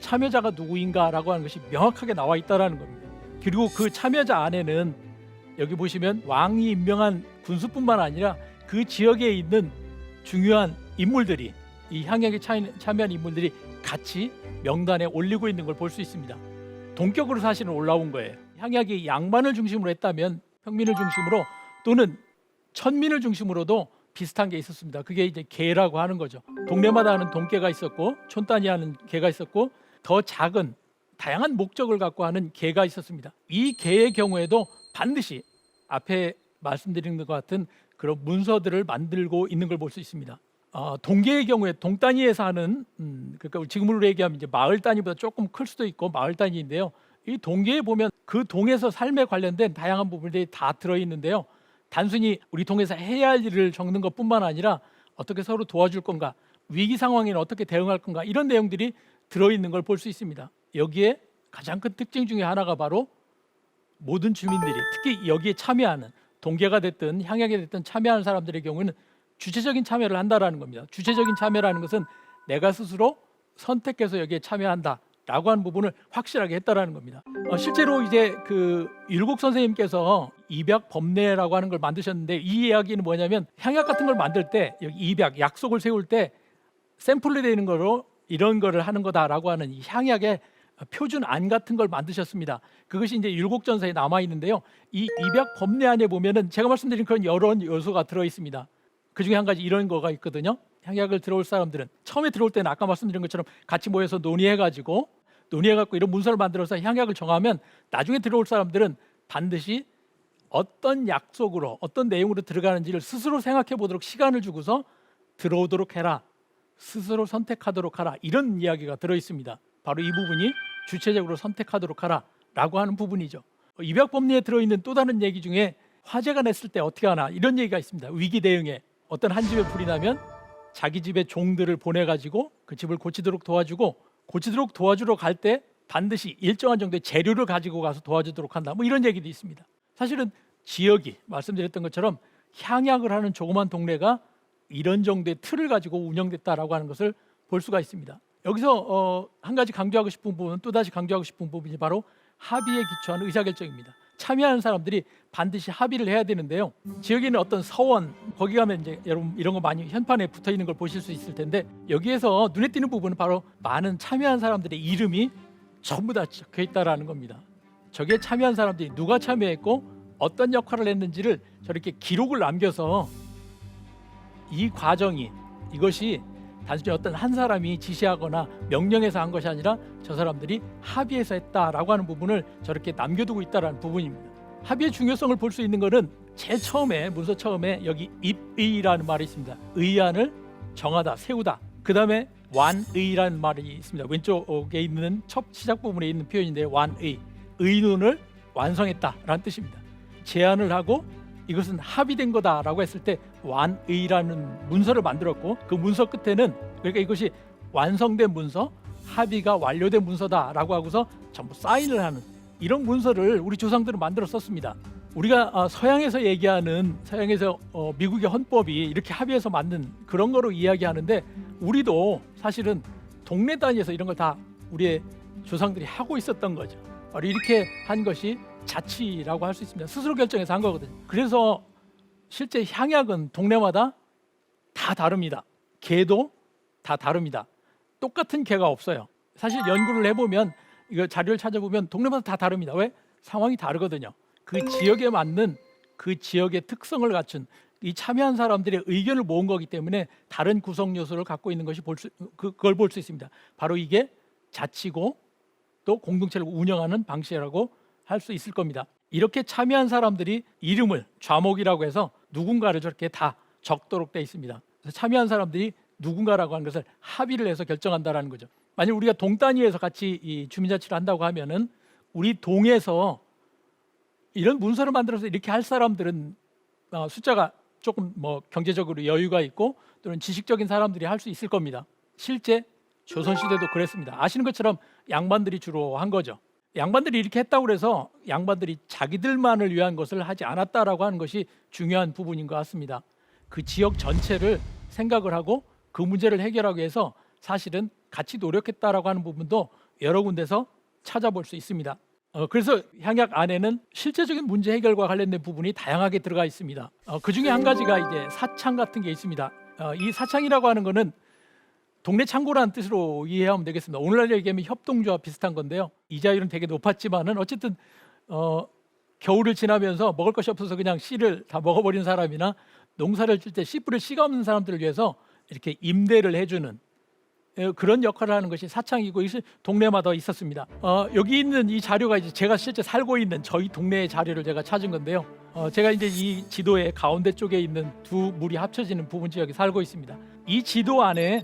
참여자가 누구인가라고 하는 것이 명확하게 나와 있다는 겁니다. 그리고 그 참여자 안에는 여기 보시면 왕이 임명한 군수뿐만 아니라 그 지역에 있는 중요한 인물들이 이 향약에 참여한 인물들이 같이 명단에 올리고 있는 걸 볼 수 있습니다. 동격으로 사실은 올라온 거예요. 향약이 양반을 중심으로 했다면 평민을 중심으로 또는 천민을 중심으로도 비슷한 게 있었습니다. 그게 이제 계라고 하는 거죠. 동네마다 하는 동계가 있었고 촌단위 하는 계가 있었고 더 작은 다양한 목적을 갖고 하는 계가 있었습니다. 이 계의 경우에도 반드시 앞에 말씀드린 것 같은 그런 문서들을 만들고 있는 걸 볼 수 있습니다. 동계의 경우에 동단위에서 하는 그러니까 지금으로 얘기하면 이제 마을 단위보다 조금 클 수도 있고 마을 단위인데요. 이 동계에 보면 그 동에서 삶에 관련된 다양한 부분들이 다 들어 있는데요. 단순히 우리 동에서 해야 할 일을 적는 것뿐만 아니라 어떻게 서로 도와줄 건가, 위기 상황에는 어떻게 대응할 건가 이런 내용들이 들어 있는 걸 볼 수 있습니다. 여기에 가장 큰 특징 중에 하나가 바로 모든 주민들이 특히 여기에 참여하는 동계가 됐든 향약이 됐든 참여하는 사람들의 경우는 주체적인 참여를 한다라는 겁니다. 주체적인 참여라는 것은 내가 스스로 선택해서 여기에 참여한다라고 하는 부분을 확실하게 했다라는 겁니다. 실제로 이제 그 율곡 선생님께서 입약 법례라고 하는 걸 만드셨는데 이 이야기는 뭐냐면 향약 같은 걸 만들 때 여기 입약 약속을 세울 때 샘플로 되는 거로 이런 거를 하는 거다라고 하는 이 향약의 표준안 같은 걸 만드셨습니다. 그것이 이제 율곡전서에 남아 있는데요. 이 입약 법례 안에 보면은 제가 말씀드린 그런 여러 요소가 들어 있습니다. 그 중에 한 가지 이런 거가 있거든요. 향약을 들어올 사람들은 처음에 들어올 때는 아까 말씀드린 것처럼 같이 모여서 논의해가지고 이런 문서를 만들어서 향약을 정하면 나중에 들어올 사람들은 반드시 어떤 약속으로 어떤 내용으로 들어가는지를 스스로 생각해 보도록 시간을 주고서 들어오도록 해라. 스스로 선택하도록 하라. 이런 이야기가 들어 있습니다. 바로 이 부분이 주체적으로 선택하도록 하라라고 하는 부분이죠. 입약법리에 들어있는 또 다른 얘기 중에 화재가 났을 때 어떻게 하나 이런 얘기가 있습니다. 위기 대응에 어떤 한 집에 불이 나면 자기 집에 종들을 보내가지고 그 집을 고치도록 도와주러 갈 때 반드시 일정한 정도의 재료를 가지고 가서 도와주도록 한다. 이런 얘기도 있습니다. 사실은 지역이 말씀드렸던 것처럼 향약을 하는 조그만 동네가 이런 정도의 틀을 가지고 운영됐다라고 하는 것을 볼 수가 있습니다. 여기서 한 가지 강조하고 싶은 부분은 또다시 강조하고 싶은 부분이 바로 합의에 기초한 의사결정입니다. 참여하는 사람들이 반드시 합의를 해야 되는데요. 지역에 있는 어떤 서원, 거기 가면 이제 여러분 이런 거 많이 현판에 붙어 있는 걸 보실 수 있을 텐데, 여기에서 눈에 띄는 부분은 바로 많은 참여한 사람들의 이름이 전부 다 적혀 있다라는 겁니다. 저기에 참여한 사람들이 누가 참여했고 어떤 역할을 했는지를 저렇게 기록을 남겨서 이 과정이, 이것이 단순히 어떤 한 사람이 지시하거나 명령해서 한 것이 아니라 저 사람들이 합의해서 했다라고 하는 부분을 저렇게 남겨두고 있다라는 부분입니다. 합의의 중요성을 볼 수 있는 것은 제일 처음에, 문서 처음에 여기 입의라는 말이 있습니다. 의안을 정하다, 세우다. 그 다음에 완의라는 말이 있습니다. 왼쪽에 있는 첫 시작 부분에 있는 표현인데, 완의, 의논을 완성했다라는 뜻입니다. 제안을 하고 이것은 합의된 거다라고 했을 때 완의라는 문서를 만들었고, 그 문서 끝에는, 그러니까 이것이 완성된 문서, 합의가 완료된 문서다라고 하고서 전부 사인을 하는 이런 문서를 우리 조상들은 만들어 썼습니다. 우리가 서양에서 얘기하는, 서양에서 미국의 헌법이 이렇게 합의해서 만든 그런 거로 이야기하는데, 우리도 사실은 동네 단위에서 이런 걸 다 우리의 조상들이 하고 있었던 거죠. 이렇게 한 것이 자치라고 할 수 있습니다. 스스로 결정해서 한 거거든요. 그래서 실제 향약은 동네마다 다 다릅니다. 개도 다 다릅니다. 똑같은 개가 없어요. 사실 연구를 해보면, 이거 자료를 찾아보면 동네마다 다 다릅니다. 왜? 상황이 다르거든요. 그 지역에 맞는, 그 지역의 특성을 갖춘, 이 참여한 사람들의 의견을 모은 거기 때문에 다른 구성 요소를 갖고 있는 것이 그걸 볼 수 있습니다. 바로 이게 자치고 또 공동체를 운영하는 방식이라고 할 수 있을 겁니다. 이렇게 참여한 사람들이 이름을 좌목이라고 해서 누군가를 저렇게 다 적도록 되어 있습니다. 그래서 참여한 사람들이 누군가라고 하는 것을 합의를 해서 결정한다라는 거죠. 만약 우리가 동 단위에서 같이 이 주민자치를 한다고 하면은, 우리 동에서 이런 문서를 만들어서 이렇게 할 사람들은 숫자가 조금 경제적으로 여유가 있고 또는 지식적인 사람들이 할 수 있을 겁니다. 실제 조선시대도 그랬습니다. 아시는 것처럼 양반들이 주로 한 거죠. 양반들이 이렇게 했다고 해서 양반들이 자기들만을 위한 것을 하지 않았다라고 하는 것이 중요한 부분인 것 같습니다. 그 지역 전체를 생각을 하고 그 문제를 해결하기 위해서 사실은 같이 노력했다라고 하는 부분도 여러 군데서 찾아볼 수 있습니다. 그래서 향약 안에는 실제적인 문제 해결과 관련된 부분이 다양하게 들어가 있습니다. 그 중에 한 가지가 이제 사창 같은 게 있습니다. 이 사창이라고 하는 거는 동네 창고라는 뜻으로 이해하면 되겠습니다. 오늘날 얘기하면 협동조합 비슷한 건데요. 이자율은 되게 높았지만은 어쨌든 겨울을 지나면서 먹을 것이 없어서 그냥 씨를 다 먹어버린 사람이나 농사를 질 때 씨뿌리를 씨가 없는 사람들을 위해서 이렇게 임대를 해주는 그런 역할을 하는 것이 사창이고, 이것이 동네마다 있었습니다. 여기 있는 이 자료가 이제 제가 실제 살고 있는 저희 동네의 자료를 제가 찾은 건데요. 제가 이제 이 지도의 가운데 쪽에 있는 두 물이 합쳐지는 부분 지역에 살고 있습니다. 이 지도 안에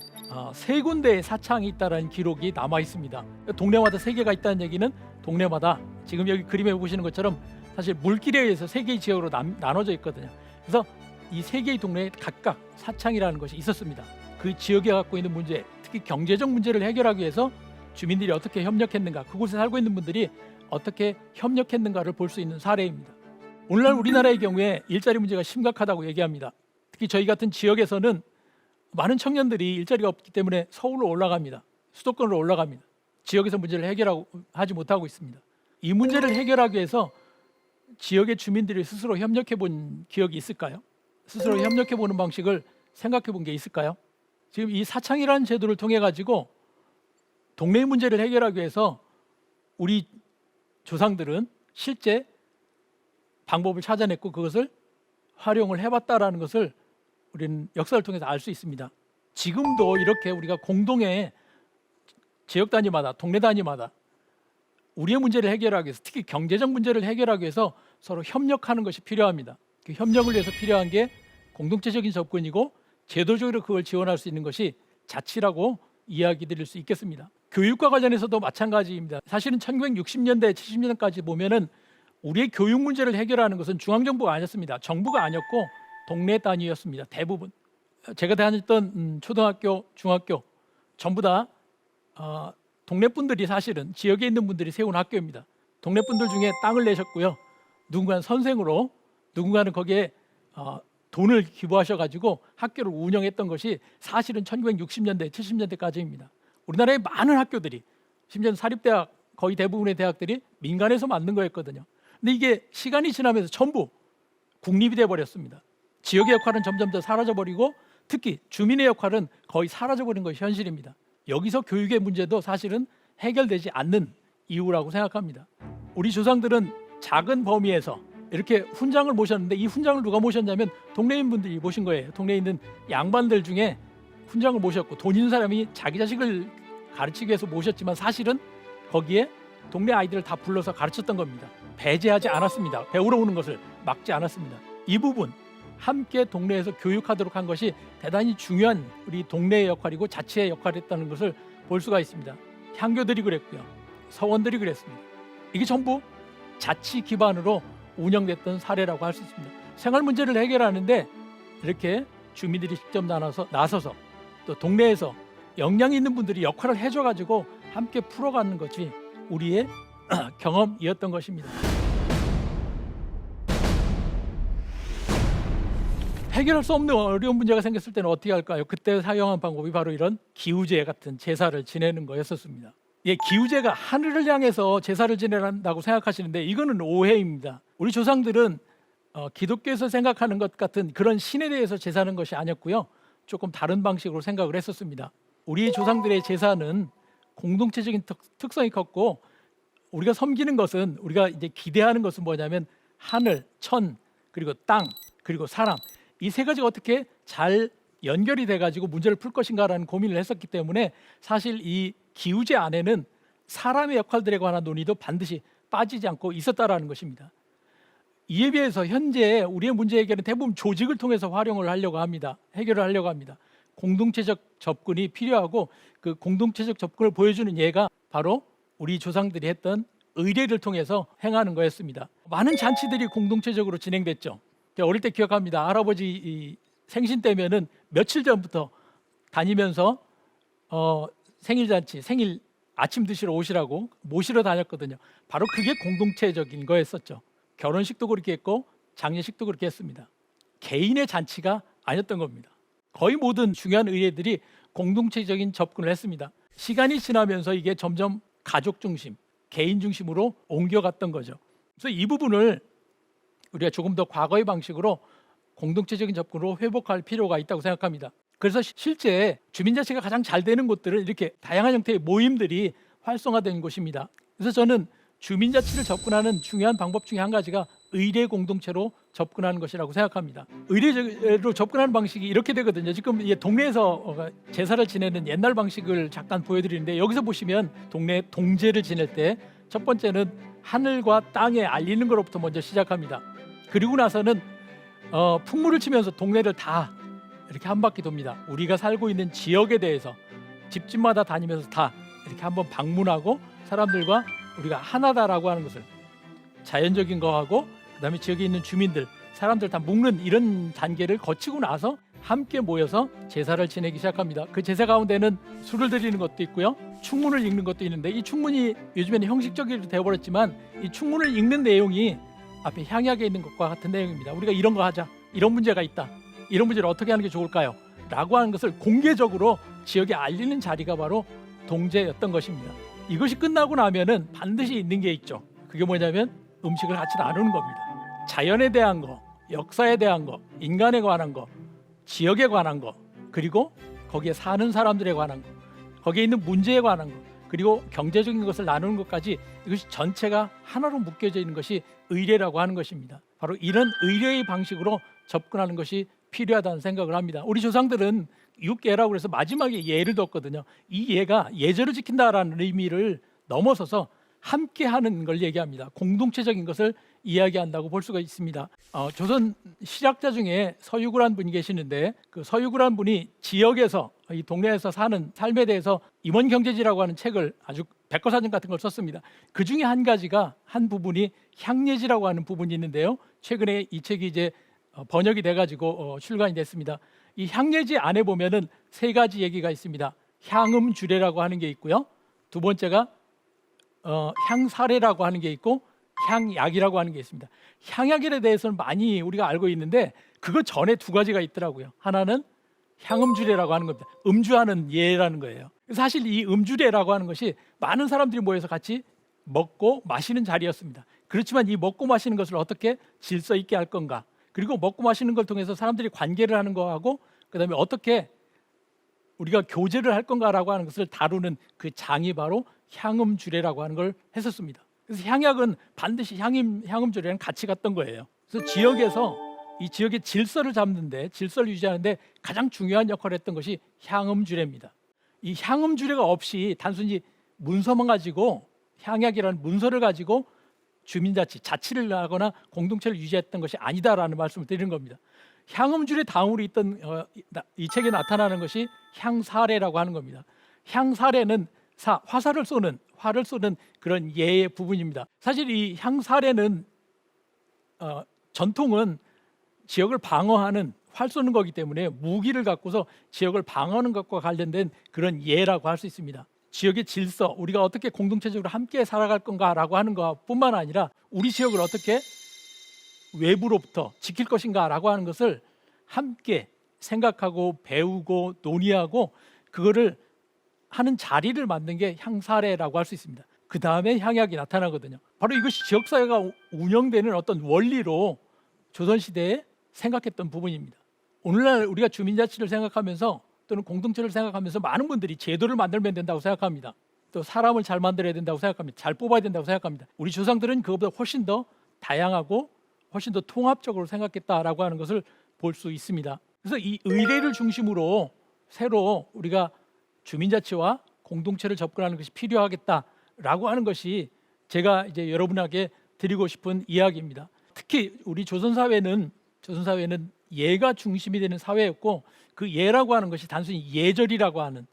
3군데의 사창이 있다는 기록이 남아 있습니다. 동네마다 3개가 있다는 얘기는 동네마다 지금 여기 그림에 보시는 것처럼 사실 물길에 의해서 3개의 지역으로 나눠져 있거든요. 그래서 이 3개의 동네에 각각 사창이라는 것이 있었습니다. 그 지역에 갖고 있는 문제, 특히 경제적 문제를 해결하기 위해서 주민들이 어떻게 협력했는가, 그곳에 살고 있는 분들이 어떻게 협력했는가를 볼 수 있는 사례입니다. 오늘날 우리나라의 경우에 일자리 문제가 심각하다고 얘기합니다. 특히 저희 같은 지역에서는 많은 청년들이 일자리가 없기 때문에 서울로 올라갑니다. 수도권으로 올라갑니다. 지역에서 문제를 하지 못하고 있습니다. 이 문제를 해결하기 위해서 지역의 주민들이 스스로 협력해 본 기억이 있을까요? 스스로 협력해 보는 방식을 생각해 본 게 있을까요? 지금 이 사창이라는 제도를 통해 가지고 동네 문제를 해결하기 위해서 우리 조상들은 실제 방법을 찾아냈고 그것을 활용을 해봤다라는 것을 우리는 역사를 통해서 알 수 있습니다. 지금도 이렇게 우리가 공동의 지역 단위마다, 동네 단위마다 우리의 문제를 해결하기 위해서, 특히 경제적 문제를 해결하기 위해서 서로 협력하는 것이 필요합니다. 그 협력을 위해서 필요한 게 공동체적인 접근이고, 제도적으로 그걸 지원할 수 있는 것이 자치라고 이야기 드릴 수 있겠습니다. 교육과 관련해서도 마찬가지입니다. 사실은 1960년대, 70년까지 보면은 우리의 교육 문제를 해결하는 것은 중앙정부가 아니었습니다. 정부가 아니었고 동네 단위였습니다. 대부분. 제가 다녔던 초등학교, 중학교 전부 다 동네 분들이, 사실은 지역에 있는 분들이 세운 학교입니다. 동네 분들 중에 땅을 내셨고요. 누군가는 선생으로 누군가는 거기에 돈을 기부하셔가지고 학교를 운영했던 것이 사실은 1960년대, 70년대까지입니다. 우리나라의 많은 학교들이, 심지어 사립대학 거의 대부분의 대학들이 민간에서 만든 거였거든요. 근데 이게 시간이 지나면서 전부 국립이 돼버렸습니다. 지역의 역할은 점점 더 사라져버리고 특히 주민의 역할은 거의 사라져버린 것이 현실입니다. 여기서 교육의 문제도 사실은 해결되지 않는 이유라고 생각합니다. 우리 조상들은 작은 범위에서 이렇게 훈장을 모셨는데 이 훈장을 누가 모셨냐면 동네인 분들이 모신 거예요. 동네에 있는 양반들 중에 훈장을 모셨고 돈 있는 사람이 자기 자식을 가르치기 위해서 모셨지만 사실은 거기에 동네 아이들을 다 불러서 가르쳤던 겁니다. 배제하지 않았습니다. 배우러 오는 것을 막지 않았습니다. 이 부분 함께 동네에서 교육하도록 한 것이 대단히 중요한 우리 동네의 역할이고 자치의 역할이었다는 것을 볼 수가 있습니다. 향교들이 그랬고요. 서원들이 그랬습니다. 이게 전부 자치 기반으로 운영됐던 사례라고 할 수 있습니다. 생활 문제를 해결하는데 이렇게 주민들이 직접 나서서 또 동네에서 역량이 있는 분들이 역할을 해줘가지고 함께 풀어가는 것이 우리의 경험이었던 것입니다. 해결할 수 없는 어려운 문제가 생겼을 때는 어떻게 할까요? 그때 사용한 방법이 바로 이런 기우제 같은 제사를 지내는 거였었습니다. 예, 기우제가 하늘을 향해서 제사를 지내란다고 생각하시는데 이거는 오해입니다. 우리 조상들은 기독교에서 생각하는 것 같은 그런 신에 대해서 제사하는 것이 아니었고요. 조금 다른 방식으로 생각을 했었습니다. 우리 조상들의 제사는 공동체적인 특성이 컸고 우리가 섬기는 것은 우리가 이제 기대하는 것은 뭐냐면 하늘, 천, 그리고 땅, 그리고 사람 이 세 가지가 어떻게 잘 연결이 돼가지고 문제를 풀 것인가라는 고민을 했었기 때문에 사실 이 기우제 안에는 사람의 역할들에 관한 논의도 반드시 빠지지 않고 있었다라는 것입니다. 이에 비해서 현재 우리의 문제 해결은 대부분 조직을 통해서 활용을 하려고 합니다. 해결을 하려고 합니다. 공동체적 접근이 필요하고 그 공동체적 접근을 보여주는 예가 바로 우리 조상들이 했던 의례를 통해서 행하는 거였습니다. 많은 잔치들이 공동체적으로 진행됐죠. 제가 어릴 때 기억합니다. 할아버지 생신 때면은 며칠 전부터 다니면서 생일잔치, 생일 아침 드시러 오시라고 모시러 다녔거든요. 바로 그게 공동체적인 거였었죠. 결혼식도 그렇게 했고 장례식도 그렇게 했습니다. 개인의 잔치가 아니었던 겁니다. 거의 모든 중요한 의례들이 공동체적인 접근을 했습니다. 시간이 지나면서 이게 점점 가족 중심, 개인 중심으로 옮겨갔던 거죠. 그래서 이 부분을 우리가 조금 더 과거의 방식으로 공동체적인 접근으로 회복할 필요가 있다고 생각합니다. 그래서 실제 주민자치가 가장 잘 되는 곳들은 이렇게 다양한 형태의 모임들이 활성화된 곳입니다. 그래서 저는 주민자치를 접근하는 중요한 방법 중에 한 가지가 의례 공동체로 접근하는 것이라고 생각합니다. 의례로 접근하는 방식이 이렇게 되거든요. 지금 동네에서 제사를 지내는 옛날 방식을 잠깐 보여드리는데 여기서 보시면 동네 동제를 지낼 때 첫 번째는 하늘과 땅에 알리는 것부터 먼저 시작합니다. 그리고 나서는 풍물을 치면서 동네를 다 이렇게 한 바퀴 돕니다. 우리가 살고 있는 지역에 대해서 집집마다 다니면서 다 이렇게 한번 방문하고 사람들과 우리가 하나다라고 하는 것을 자연적인 거하고 그다음에 지역에 있는 주민들, 사람들 다 묶는 이런 단계를 거치고 나서 함께 모여서 제사를 지내기 시작합니다. 그 제사 가운데는 술을 드리는 것도 있고요. 충문을 읽는 것도 있는데 이 충문이 요즘에는 형식적으로 되어버렸지만 이 충문을 읽는 내용이 앞에 향약에 있는 것과 같은 내용입니다. 우리가 이런 거 하자. 이런 문제가 있다. 이런 문제를 어떻게 하는 게 좋을까요? 라고 하는 것을 공개적으로 지역에 알리는 자리가 바로 동제였던 것입니다. 이것이 끝나고 나면은 반드시 있는 게 있죠. 그게 뭐냐면 음식을 같이 나누는 겁니다. 자연에 대한 거, 역사에 대한 거, 인간에 관한 거, 지역에 관한 거, 그리고 거기에 사는 사람들에 관한 거, 거기에 있는 문제에 관한 거, 그리고 경제적인 것을 나누는 것까지 이것이 전체가 하나로 묶여져 있는 것이 의례라고 하는 것입니다. 바로 이런 의례의 방식으로 접근하는 것이 필요하다는 생각을 합니다. 우리 조상들은 육예라고 해서 마지막에 예를 뒀거든요. 이 예가 예절을 지킨다라는 의미를 넘어서서 함께하는 걸 얘기합니다. 공동체적인 것을 이야기한다고 볼 수가 있습니다. 조선 실학자 중에 서유구란 분이 계시는데 그 서유구란 분이 지역에서 이 동네에서 사는 삶에 대해서 임원경제지라고 하는 책을 아주 백과사전 같은 걸 썼습니다. 그 중에 한 가지가 한 부분이 향례지라고 하는 부분이 있는데요. 최근에 이 책이 이제 번역이 돼가지고 출간이 됐습니다. 이 향례지 안에 보면은 세 가지 얘기가 있습니다. 향음주례라고 하는 게 있고요. 두 번째가 향사례라고 하는 게 있고 향약이라고 하는 게 있습니다. 향약에 대해서는 많이 우리가 알고 있는데 그거 전에 두 가지가 있더라고요. 하나는 향음주례라고 하는 겁니다. 음주하는 예라는 거예요. 사실 이 음주례라고 하는 것이 많은 사람들이 모여서 같이 먹고 마시는 자리였습니다. 그렇지만 이 먹고 마시는 것을 어떻게 질서 있게 할 건가, 그리고 먹고 마시는 걸 통해서 사람들이 관계를 하는 거하고 그다음에 어떻게 우리가 교제를 할 건가라고 하는 것을 다루는 그 장이 바로 향음주례라고 하는 걸 했었습니다. 그래서 향약은 반드시 향음주례랑 같이 갔던 거예요. 그래서 지역에서 이 지역의 질서를 잡는데, 질서를 유지하는데 가장 중요한 역할을 했던 것이 향음주례입니다. 이 향음주례가 없이 단순히 문서만 가지고, 향약이라는 문서를 가지고 자치를 하거나 공동체를 유지했던 것이 아니다라는 말씀을 드리는 겁니다. 향음주례 다음으로 있던 이 책에 나타나는 것이 향사례라고 하는 겁니다. 향사례는 활을 쏘는 그런 예의 부분입니다. 사실 이 향사례는 전통은 지역을 방어하는, 활 쏘는 거기 때문에 무기를 갖고서 지역을 방어하는 것과 관련된 그런 예라고 할 수 있습니다. 지역의 질서, 우리가 어떻게 공동체적으로 함께 살아갈 건가라고 하는 것뿐만 아니라 우리 지역을 어떻게 외부로부터 지킬 것인가라고 하는 것을 함께 생각하고 배우고 논의하고 그거를 하는 자리를 만든 게 향사례라고 할 수 있습니다. 그 다음에 향약이 나타나거든요. 바로 이것이 지역사회가 운영되는 어떤 원리로 조선시대에 생각했던 부분입니다. 오늘날 우리가 주민자치를 생각하면서 또는 공동체를 생각하면서 많은 분들이 제도를 만들면 된다고 생각합니다. 또 사람을 잘 만들어야 된다고 생각합니다. 잘 뽑아야 된다고 생각합니다. 우리 조상들은 그것보다 훨씬 더 다양하고 훨씬 더 통합적으로 생각했다라고 하는 것을 볼 수 있습니다. 그래서 이 의례를 중심으로 새로 우리가 주민자치와 공동체를 접근하는 것이 필요하겠다라고 하는 것이 제가 이제 여러분에게 드리고 싶은 이야기입니다. 특히 우리 조선사회는 예가 중심이 되는 사회였고, 그 예라고 하는 것이 단순히 예절이라고 하는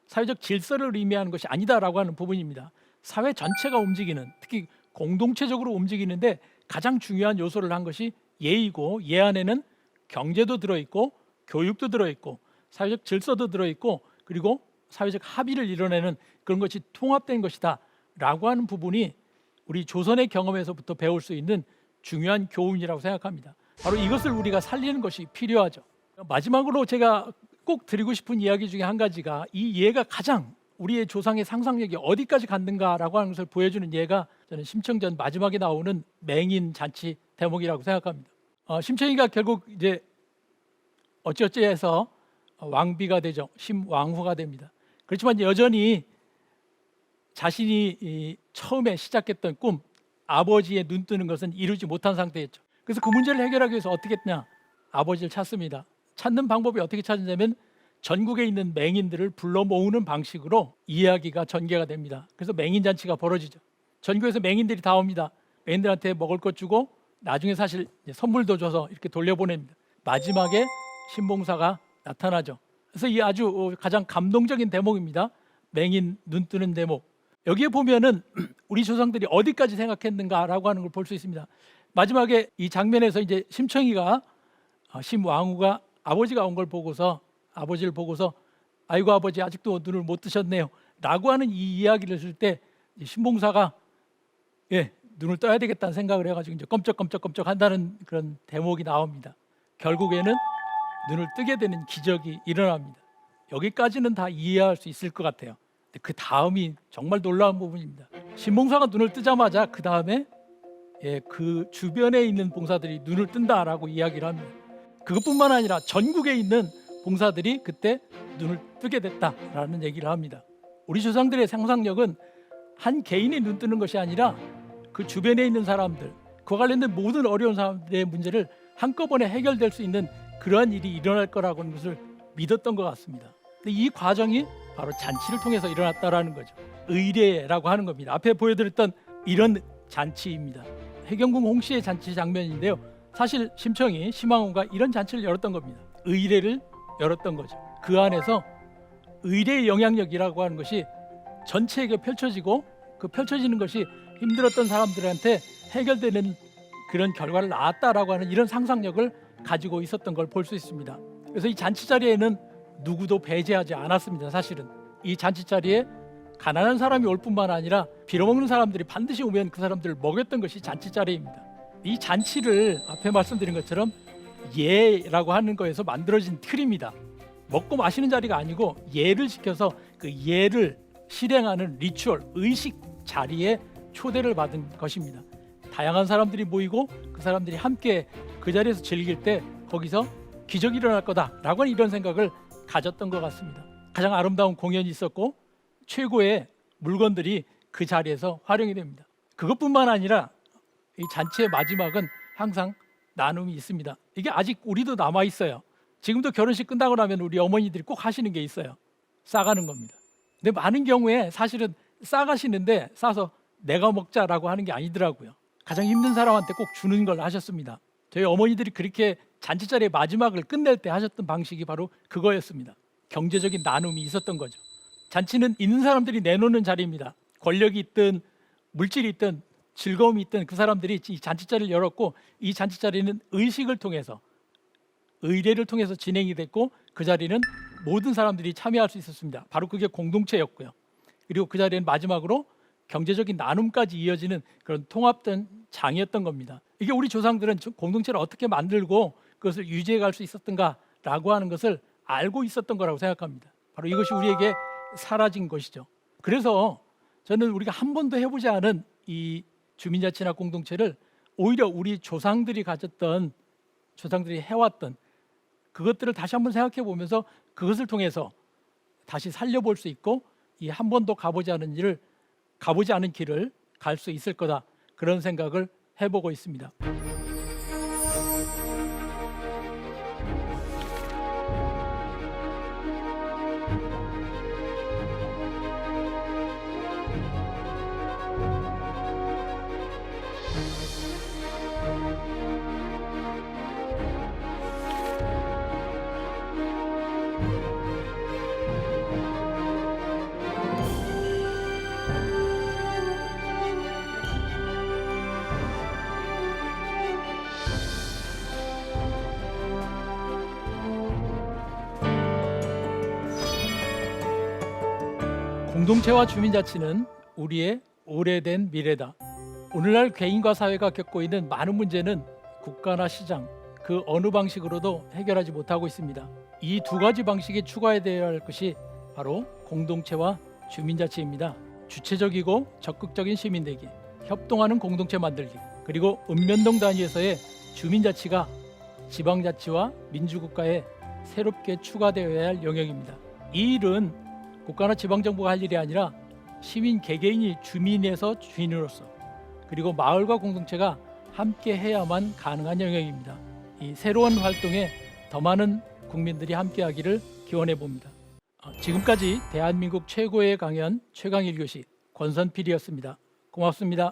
사회적 질서를 의미하는 것이 아니다라고 하는 부분입니다. 사회 전체가 움직이는, 특히 공동체적으로 움직이는데 가장 중요한 요소를 한 것이 예이고, 예 안에는 경제도 들어있고 교육도 들어있고 사회적 질서도 들어있고 그리고 사회적 합의를 이뤄내는 그런 것이 통합된 것이다 라고 하는 부분이 우리 조선의 경험에서부터 배울 수 있는 중요한 교훈이라고 생각합니다. 바로 이것을 우리가 살리는 것이 필요하죠. 마지막으로 제가 꼭 드리고 싶은 이야기 중에 한 가지가, 이 예가 가장 우리의 조상의 상상력이 어디까지 갔는가라고 하는 것을 보여주는 예가 저는 심청전 마지막에 나오는 맹인 잔치 대목이라고 생각합니다. 심청이가 결국 이제 어찌어찌해서 왕비가 되죠. 심왕후가 됩니다. 그렇지만 여전히 자신이 처음에 시작했던 꿈, 아버지의 눈 뜨는 것은 이루지 못한 상태였죠. 그래서 그 문제를 해결하기 위해서 어떻게 했냐? 아버지를 찾습니다. 찾는 방법이 어떻게 찾느냐면 전국에 있는 맹인들을 불러 모으는 방식으로 이야기가 전개가 됩니다. 그래서 맹인잔치가 벌어지죠. 전국에서 맹인들이 다 옵니다. 맹인들한테 먹을 것 주고 나중에 사실 선물도 줘서 이렇게 돌려보냅니다. 마지막에 신봉사가 나타나죠. 그래서 이 아주 가장 감동적인 대목입니다. 맹인 눈 뜨는 대목. 여기에 보면은 우리 조상들이 어디까지 생각했는가라고 하는 걸 볼 수 있습니다. 마지막에 이 장면에서 이제 심청이가 심왕후가 아버지가 온 걸 보고서, 아버지를 보고서 아이고 아버지 아직도 눈을 못 뜨셨네요 라고 하는 이 이야기를 했을 때 신봉사가 눈을 떠야 되겠다는 생각을 해가지고 이제 껌쩍껌쩍 한다는 그런 대목이 나옵니다. 결국에는 눈을 뜨게 되는 기적이 일어납니다. 여기까지는 다 이해할 수 있을 것 같아요. 근데 그 다음이 정말 놀라운 부분입니다. 신봉사가 눈을 뜨자마자 그 다음에 그 주변에 있는 봉사들이 눈을 뜬다라고 이야기를 합니다. 그것뿐만 아니라 전국에 있는 봉사들이 그때 눈을 뜨게 됐다라는 얘기를 합니다. 우리 조상들의 상상력은 한 개인이 눈 뜨는 것이 아니라 그 주변에 있는 사람들, 그와 관련된 모든 어려운 사람들의 문제를 한꺼번에 해결될 수 있는 그러한 일이 일어날 거라고 하는 것을 믿었던 것 같습니다. 근데 이 과정이 바로 잔치를 통해서 일어났다라는 거죠. 의례라고 하는 겁니다. 앞에 보여드렸던 이런 잔치입니다. 해경궁 홍씨의 잔치 장면인데요. 사실 심청이, 심왕후가 이런 잔치를 열었던 겁니다. 의례를 열었던 거죠. 그 안에서 의례의 영향력이라고 하는 것이 전체에게 펼쳐지고, 그 펼쳐지는 것이 힘들었던 사람들한테 해결되는 그런 결과를 낳았다라고 하는 이런 상상력을 가지고 있었던 걸 볼 수 있습니다. 그래서 이 잔치 자리에는 누구도 배제하지 않았습니다. 사실은 이 잔치 자리에 가난한 사람이 올 뿐만 아니라 빌어먹는 사람들이 반드시 오면 그 사람들을 먹였던 것이 잔치자리입니다. 이 잔치를 앞에 말씀드린 것처럼 예라고 하는 거에서 만들어진 틀입니다. 먹고 마시는 자리가 아니고 예를 지켜서 그 예를 실행하는 리추얼, 의식 자리에 초대를 받은 것입니다. 다양한 사람들이 모이고 그 사람들이 함께 그 자리에서 즐길 때 거기서 기적이 일어날 거다라고 하는 이런 생각을 가졌던 것 같습니다. 가장 아름다운 공연이 있었고 최고의 물건들이 그 자리에서 활용이 됩니다. 그것뿐만 아니라 이 잔치의 마지막은 항상 나눔이 있습니다. 이게 아직 우리도 남아 있어요. 지금도 결혼식 끝나고 나면 우리 어머니들이 꼭 하시는 게 있어요. 싸가는 겁니다. 근데 많은 경우에 사실은 싸가시는데 싸서 내가 먹자라고 하는 게 아니더라고요. 가장 힘든 사람한테 꼭 주는 걸 하셨습니다. 저희 어머니들이 그렇게 잔치자리의 마지막을 끝낼 때 하셨던 방식이 바로 그거였습니다. 경제적인 나눔이 있었던 거죠. 잔치는 있는 사람들이 내놓는 자리입니다. 권력이 있든 물질이 있든 즐거움이 있든 그 사람들이 이 잔치자리를 열었고 이 잔치자리는 의식을 통해서 의례를 통해서 진행이 됐고 그 자리는 모든 사람들이 참여할 수 있었습니다. 바로 그게 공동체였고요. 그리고 그 자리는 마지막으로 경제적인 나눔까지 이어지는 그런 통합된 장이었던 겁니다. 이게 우리 조상들은 공동체를 어떻게 만들고 그것을 유지해 갈 수 있었던가라고 하는 것을 알고 있었던 거라고 생각합니다. 바로 이것이 우리에게 사라진 것이죠. 그래서 저는 우리가 한 번도 해보지 않은 이 주민자치나 공동체를 오히려 우리 조상들이 가졌던, 조상들이 해왔던 그것들을 다시 한번 생각해 보면서 그것을 통해서 다시 살려볼 수 있고 이 한 번도 가보지 않은 길을 갈 수 있을 거다, 그런 생각을 해보고 있습니다. 공동체와 주민자치는 우리의 오래된 미래다. 오늘날 개인과 사회가 겪고 있는 많은 문제는 국가나 시장 그 어느 방식으로도 해결하지 못하고 있습니다. 이 두 가지 방식에 추가되어야 할 것이 바로 공동체와 주민자치입니다. 주체적이고 적극적인 시민되기, 협동하는 공동체 만들기, 그리고 읍면동 단위에서의 주민자치가 지방자치와 민주국가에 새롭게 추가되어야 할 영역입니다. 이 일은 국가나 지방정부가 할 일이 아니라 시민 개개인이 주민에서 주인으로서 그리고 마을과 공동체가 함께 해야만 가능한 영역입니다. 이 새로운 활동에 더 많은 국민들이 함께하기를 기원해 봅니다. 지금까지 대한민국 최고의 강연 최강 1교시 권선필이었습니다. 고맙습니다.